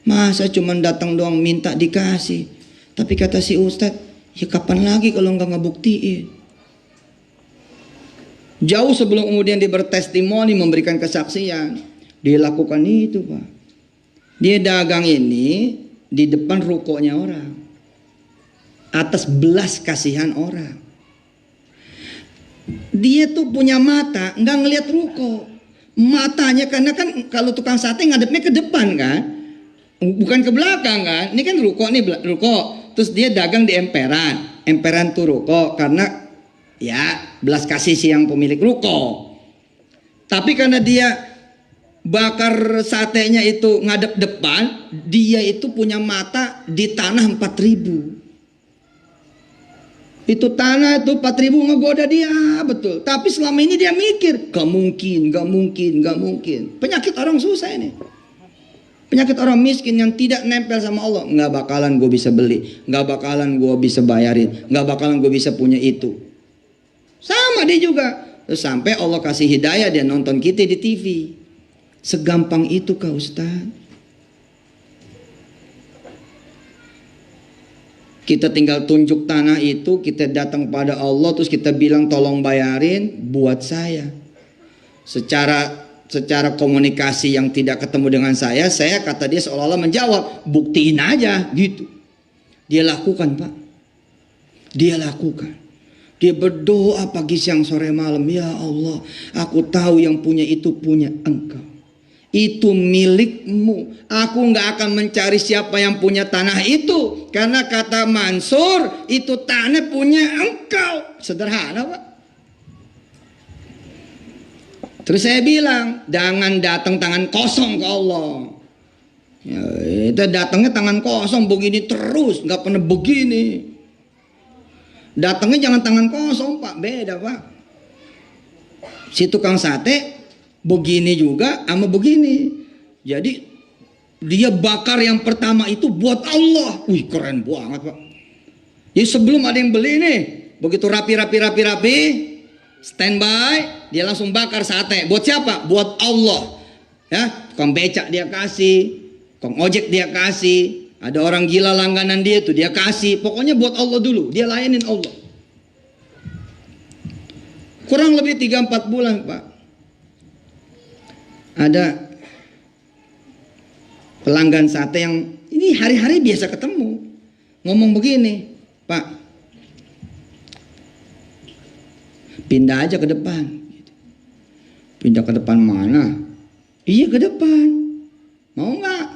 Masa cuman datang doang minta dikasih. Tapi kata si Ustadz, ya kapan lagi kalau nggak ngebuktiin. Jauh sebelum kemudian dia bertestimoni, memberikan kesaksian, dia lakukan itu Pak. Dia dagang ini di depan rukonya orang, atas belas kasihan orang. Dia tuh punya mata, nggak ngelihat ruko. Matanya karena kan kalau tukang sate ngadepnya ke depan kan, bukan ke belakang kan. Ini kan ruko nih, ruko. Terus dia dagang di emperan. Emperan tuh ruko karena ya belas kasih si yang pemilik ruko. Tapi karena dia bakar satenya itu ngadep depan, dia itu punya mata di tanah 4.000. Itu tanah itu 4.000 ngegoda dia, betul. Tapi selama ini dia mikir, gak mungkin. Penyakit orang susah ini. Penyakit orang miskin yang tidak nempel sama Allah. Gak bakalan gue bisa beli, gak bakalan gue bisa bayarin, gak bakalan gue bisa punya itu. Sama dia juga. Terus sampai Allah kasih hidayah, dia nonton kita di TV. Segampang itu kah Ustaz? Kita tinggal tunjuk tanah itu, kita datang pada Allah, terus kita bilang tolong bayarin buat saya. Secara komunikasi yang tidak ketemu dengan saya kata dia seolah-olah menjawab, buktiin aja gitu. Dia lakukan Pak. Dia lakukan. Dia berdoa pagi, siang, sore, malam. Ya Allah, aku tahu yang punya itu punya Engkau. Itu milikmu. Aku gak akan mencari siapa yang punya tanah itu. Karena kata Mansur, itu tanah punya Engkau. Sederhana Pak. Terus saya bilang, jangan datang tangan kosong ke Allah. Ya, itu datangnya tangan kosong begini terus, gak pernah begini. Datangnya jangan tangan kosong Pak, beda Pak. Si tukang sate begini juga sama begini. Jadi dia bakar yang pertama itu buat Allah. Wih, keren banget Pak. Jadi sebelum ada yang beli nih, begitu rapi, standby, dia langsung bakar sate. Buat siapa? Buat Allah. Ya, tukang becak dia kasih, tukang ojek dia kasih, ada orang gila langganan dia tuh dia kasih. Pokoknya buat Allah dulu, dia layanin Allah. Kurang lebih 3-4 bulan Pak. Ada pelanggan sate yang ini hari-hari biasa ketemu, ngomong begini, Pak, pindah aja ke depan. Pindah ke depan mana? Iya ke depan. Mau nggak?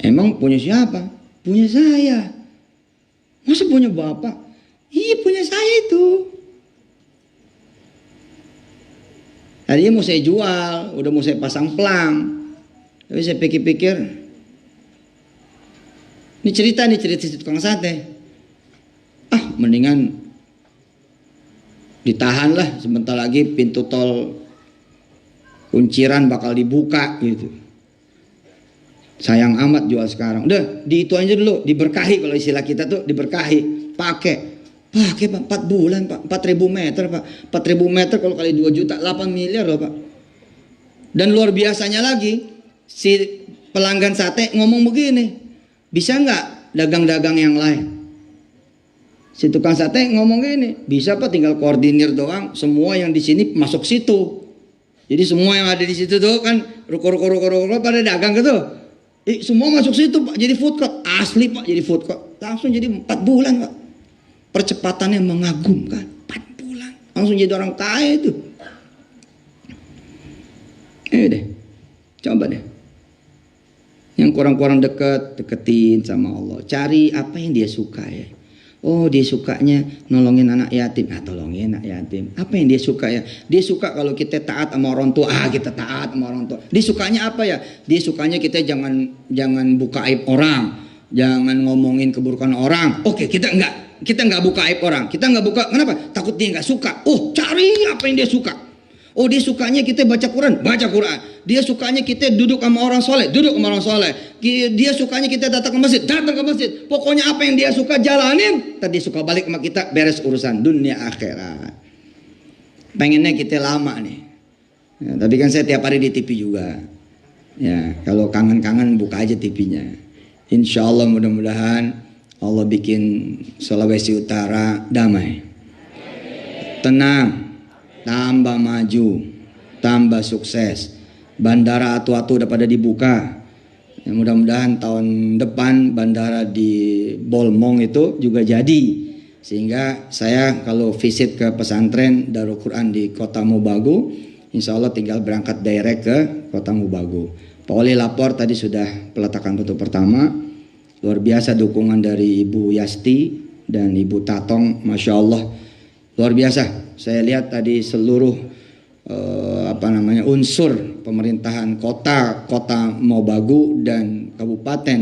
Emang punya siapa? Punya saya. Masa punya bapak? Iya punya saya itu. Tadinya mau saya jual, udah mau saya pasang pelang. Tapi saya pikir-pikir, ini cerita si tukang sate. Mendingan ditahan lah, sebentar lagi pintu tol Kunciran bakal dibuka gitu. Sayang amat jual sekarang. Udah, di itu aja dulu, diberkahi kalau istilah kita tuh diberkahi. Pakai Pak, 4 bulan Pak, 4.000 meter Pak. 4.000 meter kalau kali 2 juta, 8 miliar loh Pak. Dan luar biasanya lagi, si pelanggan sate ngomong begini, bisa nggak dagang-dagang yang lain? Si tukang sate ngomong gini, bisa Pak, tinggal koordinir doang, semua yang di sini masuk situ. Jadi semua yang ada di situ tuh kan ruko-ruko pada dagang gitu. Semua masuk situ Pak, jadi food court. Asli Pak, jadi food court. Langsung jadi 4 bulan Pak. Percepatannya mengagumkan. 4 bulan. Langsung jadi orang kaya itu. Deh. Coba deh. Yang kurang-kurang deketin sama Allah. Cari apa yang dia suka ya. Oh, dia sukanya nolongin anak yatim. Tolongin anak yatim. Apa yang dia suka ya? Dia suka kalau kita taat sama orang tua. Kita taat sama orang tua. Dia sukanya apa ya? Dia sukanya kita jangan buka aib orang. Jangan ngomongin keburukan orang. Oke, kita nggak buka aib orang. Kita nggak buka. Kenapa? Takut dia nggak suka. Oh, cari apa yang dia suka. Oh, dia sukanya kita baca Quran. Dia sukanya kita duduk sama orang soleh. Dia sukanya kita datang ke masjid. Pokoknya apa yang dia suka jalanin. Tadi suka balik sama kita, beres urusan dunia akhirat. Pengennya kita lama nih. Ya, tapi kan saya tiap hari di TV juga. Ya, kalau kangen-kangen buka aja TV-nya. Insya Allah mudah-mudahan Allah bikin Sulawesi Utara damai, tenang, tambah maju, tambah sukses. Bandara atu-atu udah pada dibuka. Ya, mudah-mudahan tahun depan bandara di Bolmong itu juga jadi. Sehingga saya kalau visit ke pesantren Darul Quran di Kota Mubagu, insya Allah tinggal berangkat direct ke Kota Mubagu. Pak Oli lapor tadi sudah peletakan batu pertama. Luar biasa dukungan dari Ibu Yasti dan Ibu Tatong, Masya Allah. Luar biasa. Saya lihat tadi seluruh unsur pemerintahan kota Mobagu dan Kabupaten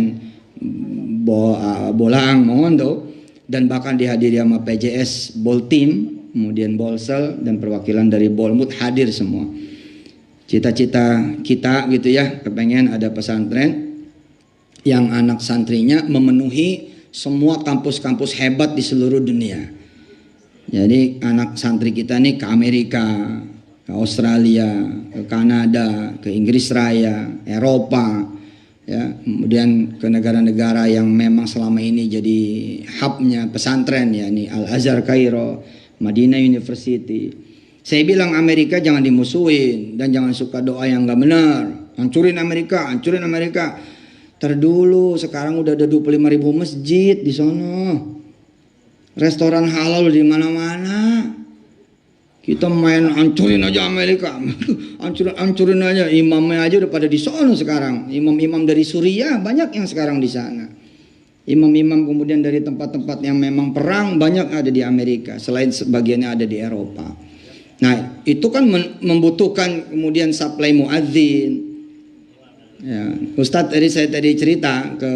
Bolaang Mongondo dan bahkan dihadiri sama PJS Boltim, kemudian Bolsel dan perwakilan dari Bolmut hadir semua. Cita-cita kita gitu ya, kepengen ada pesantren yang anak santrinya memenuhi semua kampus-kampus hebat di seluruh dunia. Jadi anak santri kita nih ke Amerika, ke Australia, ke Kanada, ke Inggris Raya, Eropa, ya, kemudian ke negara-negara yang memang selama ini jadi hubnya pesantren, ya, nih Al-Azhar Kairo, Madinah University. Saya bilang Amerika jangan dimusuhin dan jangan suka doa yang nggak benar. Hancurin Amerika, hancurin Amerika. Terdulu sekarang udah ada 25.000 masjid di sono. Restoran halal di mana-mana. Kita main hancurin aja Amerika. hancurin aja. Imamnya aja udah pada di sono sekarang. Imam-imam dari Suriah banyak yang sekarang di sana. Imam-imam kemudian dari tempat-tempat yang memang perang banyak ada di Amerika. Selain sebagiannya ada di Eropa. Nah, itu kan membutuhkan kemudian supply muadzin. Ya, Ustadz saya tadi cerita ke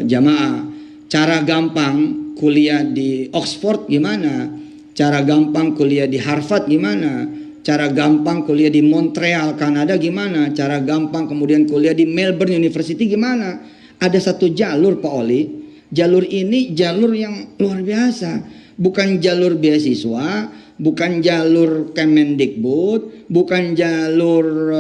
jamaah, cara gampang kuliah di Oxford gimana, cara gampang kuliah di Harvard gimana, cara gampang kuliah di Montreal Kanada gimana, cara gampang kemudian kuliah di Melbourne University gimana. Ada satu jalur Pak Oli, jalur ini jalur yang luar biasa, bukan jalur beasiswa, bukan jalur Kemendikbud, bukan jalur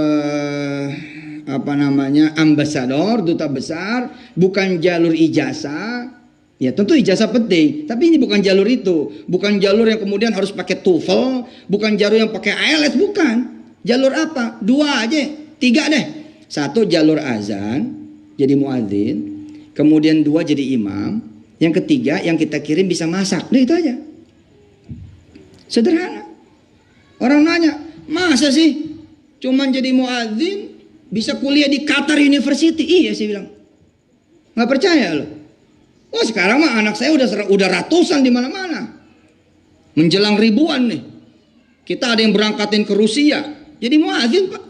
ambasador, duta besar, bukan jalur ijazah. Ya tentu ijazah penting, tapi ini bukan jalur itu, bukan jalur yang kemudian harus pakai TOEFL, bukan jalur yang pakai IELTS, bukan. Jalur apa? Dua aja, tiga deh. Satu jalur azan, jadi muadzin, kemudian dua jadi imam, yang ketiga yang kita kirim bisa masak, udah itu aja. Sederhana. Orang nanya, masa sih cuman jadi muadzin bisa kuliah di Qatar University? Iya sih bilang. Nggak percaya loh. Oh sekarang mah anak saya udah ratusan di mana-mana. Menjelang ribuan nih. Kita ada yang berangkatin ke Rusia. Jadi muadzin Pak.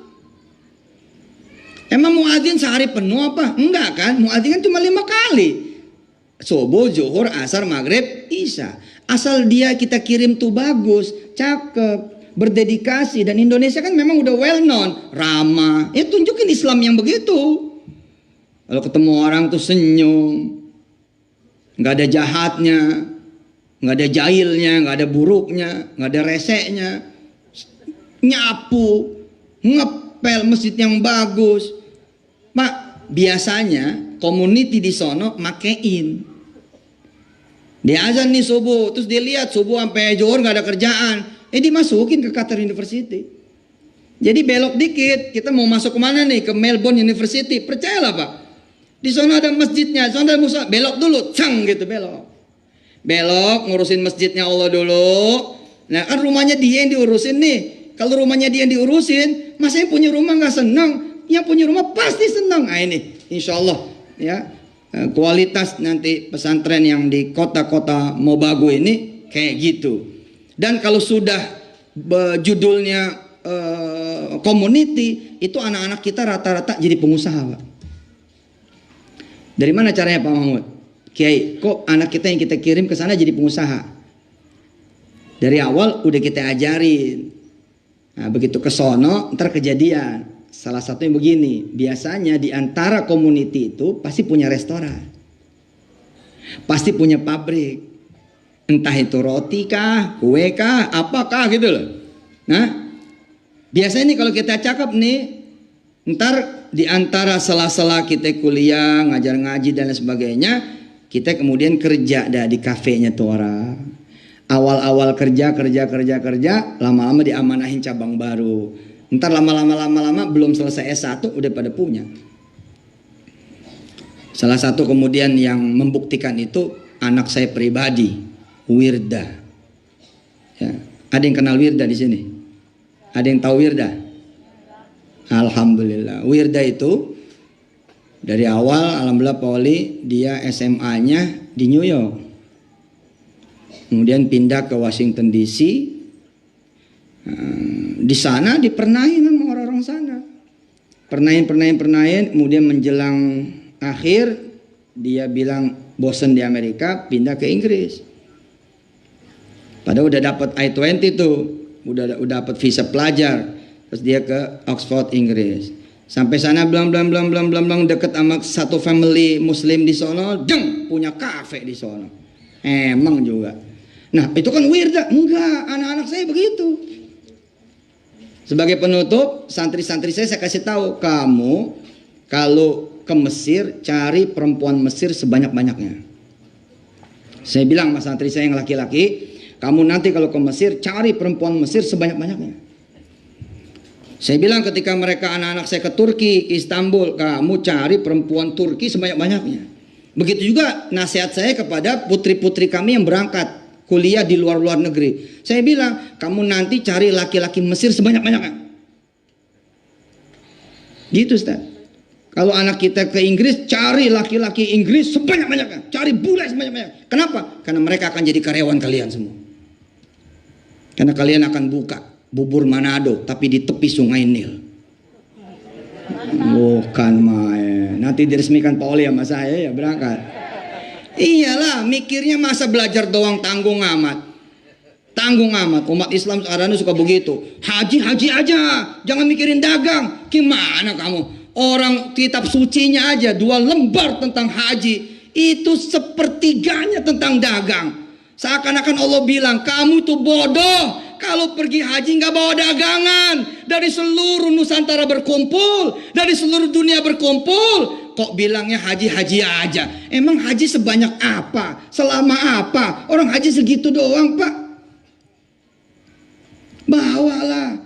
Emang muadzin sehari penuh apa? Enggak kan? Muadzin kan cuma 5 kali. Subuh, zuhur, asar, maghrib, isya. Asal dia kita kirim tuh bagus, cakep, berdedikasi. Dan Indonesia kan memang udah well known, ramah. Ya tunjukin Islam yang begitu. Kalau ketemu orang tuh senyum, nggak ada jahatnya, nggak ada jahilnya, nggak ada buruknya, nggak ada reseknya. Nyapu, ngepel masjid yang bagus. Pak, biasanya community di sono makein. Dia azan nih subuh, terus dia lihat subuh sampai zuhur nggak ada kerjaan, dimasukin ke Qatar University. Jadi belok dikit, kita mau masuk kemana nih? Ke Melbourne University. Percayalah Pak, di sana ada masjidnya, sana ada musola, belok dulu, cang gitu belok. Belok ngurusin masjidnya Allah dulu. Nah kan rumahnya dia yang diurusin nih. Kalau rumahnya dia yang diurusin, masa yang punya rumah nggak senang? Yang punya rumah pasti senang. Nah ini, insya Allah ya. Kualitas nanti pesantren yang di kota-kota Mobagu ini kayak gitu. Dan kalau sudah judulnya community, itu anak-anak kita rata-rata jadi pengusaha Pak. Dari mana caranya Pak Mahmud? Kiai, kok anak kita yang kita kirim ke sana jadi pengusaha? Dari awal udah kita ajarin. Nah, begitu ke sono ntar kejadian. Salah satunya begini, biasanya di antara community itu pasti punya restoran, pasti punya pabrik, entah itu roti kah, kue kah, apakah gitu loh. Nah, biasanya nih kalau kita cakep nih, ntar di antara sela-sela kita kuliah, ngajar ngaji dan lain sebagainya, kita kemudian kerja dah di kafenya tuh orang. Awal-awal kerja, lama-lama diamanahin cabang baru. Ntar lama-lama belum selesai S1 udah pada punya. Salah satu kemudian yang membuktikan itu anak saya pribadi, Wirda. Ya, ada yang kenal Wirda di sini? Ada yang tahu Wirda? Alhamdulillah. Wirda itu dari awal alhamdulillah Pak Oli dia SMA-nya di New York. Kemudian pindah ke Washington DC. Di sana dipernahin sama orang-orang sana. Pernahin, kemudian menjelang akhir dia bilang bosen di Amerika, pindah ke Inggris. Padahal udah dapat I-20 tuh, udah dapat visa pelajar. Terus dia ke Oxford, Inggris. Sampai sana blang deket sama satu family Muslim di sono, punya kafe di sono. Emang juga. Nah, itu kan weird. Enggak, anak-anak saya begitu. Sebagai penutup, santri-santri saya kasih tahu, kamu kalau ke Mesir cari perempuan Mesir sebanyak-banyaknya. Saya bilang sama santri saya yang laki-laki, kamu nanti kalau ke Mesir cari perempuan Mesir sebanyak-banyaknya. Saya bilang ketika mereka anak-anak saya ke Turki, ke Istanbul, kamu cari perempuan Turki sebanyak-banyaknya. Begitu juga nasihat saya kepada putri-putri kami yang berangkat kuliah di luar negeri. Saya bilang, kamu nanti cari laki-laki Mesir sebanyak-banyaknya. Gitu Ustaz. Kalau anak kita ke Inggris, cari laki-laki Inggris sebanyak-banyaknya. Cari bule sebanyak-banyaknya. Kenapa? Karena mereka akan jadi karyawan kalian semua. Karena kalian akan buka bubur Manado, tapi di tepi sungai Nil. Bukan main. Nanti diresmikan Pak Oli sama saya ya berangkat. Iyalah, mikirnya masa belajar doang tanggung amat. Tanggung amat. Umat Islam sekarang suka begitu. Haji aja, jangan mikirin dagang. Gimana kamu? Orang kitab sucinya aja 2 lembar tentang haji, itu sepertiganya tentang dagang. Seakan-akan Allah bilang, kamu tuh bodoh kalau pergi haji nggak bawa dagangan. Dari seluruh Nusantara berkumpul, dari seluruh dunia berkumpul, kok bilangnya haji aja. Emang haji sebanyak apa? Selama apa? Orang haji segitu doang Pak. Bawalah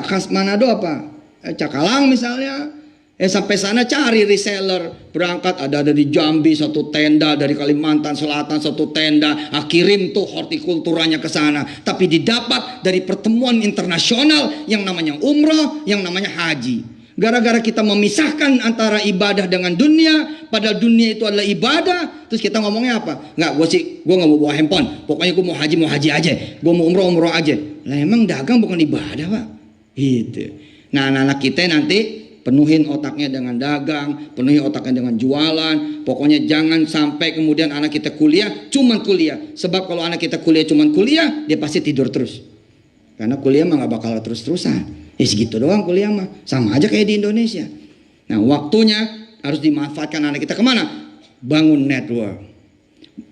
khas Manado apa? Cakalang misalnya. Sampai sana cari reseller, berangkat ada di Jambi satu tenda, dari Kalimantan Selatan satu tenda, kirim tuh hortikulturanya ke sana. Tapi didapat dari pertemuan internasional yang namanya umroh, yang namanya haji. Gara-gara kita memisahkan antara ibadah dengan dunia, padahal dunia itu adalah ibadah. Terus kita ngomongnya apa? Gue nggak mau bawa handphone. Pokoknya gue mau haji aja. Gue mau umroh aja. Lah emang dagang bukan ibadah Pak? Gitu. Nah anak-anak kita nanti penuhin otaknya dengan dagang, penuhi otaknya dengan jualan. Pokoknya jangan sampai kemudian anak kita kuliah, cuman kuliah. Sebab kalau anak kita kuliah cuman kuliah, dia pasti tidur terus. Karena kuliah mah gak bakal terus-terusan. Segitu doang kuliah mah. Sama aja kayak di Indonesia. Nah waktunya harus dimanfaatkan anak kita kemana? Bangun network,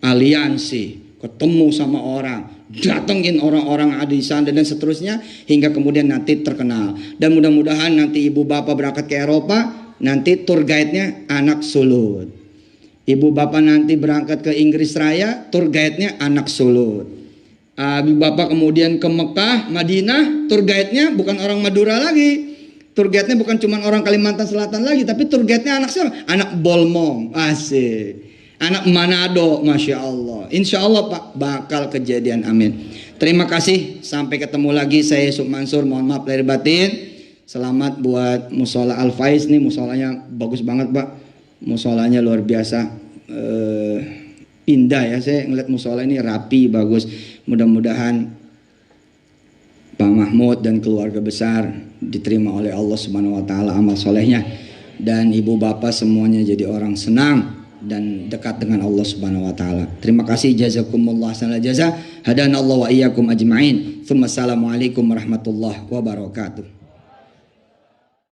aliansi, ketemu sama orang, datengin orang-orang ada di sana dan seterusnya, hingga kemudian nanti terkenal. Dan mudah-mudahan nanti ibu bapak berangkat ke Eropa, nanti tour guide-nya anak sulut. Ibu bapak nanti berangkat ke Inggris Raya, tour guide-nya anak sulut. Ibu bapak kemudian ke Mekah, Madinah, tour guide-nya bukan orang Madura lagi. Tour guide-nya bukan cuma orang Kalimantan Selatan lagi, tapi tour guide-nya anak siapa? Anak Bolmong. Asik. Anak Manado, Masya Allah. Insya Allah Pak, bakal kejadian, amin. Terima kasih, sampai ketemu lagi. Saya Yusuf Mansur, mohon maaf lahir batin. Selamat buat musola Al-Faiz nih, musolanya bagus banget Pak. Musolanya luar biasa, indah ya. Saya ngeliat musola ini rapi, bagus. Mudah-mudahan Pak Mahmud dan keluarga besar diterima oleh Allah Subhanahu Wa Taala amal solehnya, dan ibu bapak semuanya jadi orang senang dan dekat dengan Allah Subhanahu Wa Taala. Terima kasih, jazakumullah sanal jaza. Hadanallahu wa iyyakum ajma'in. Assalamualaikum warahmatullahi wabarakatuh.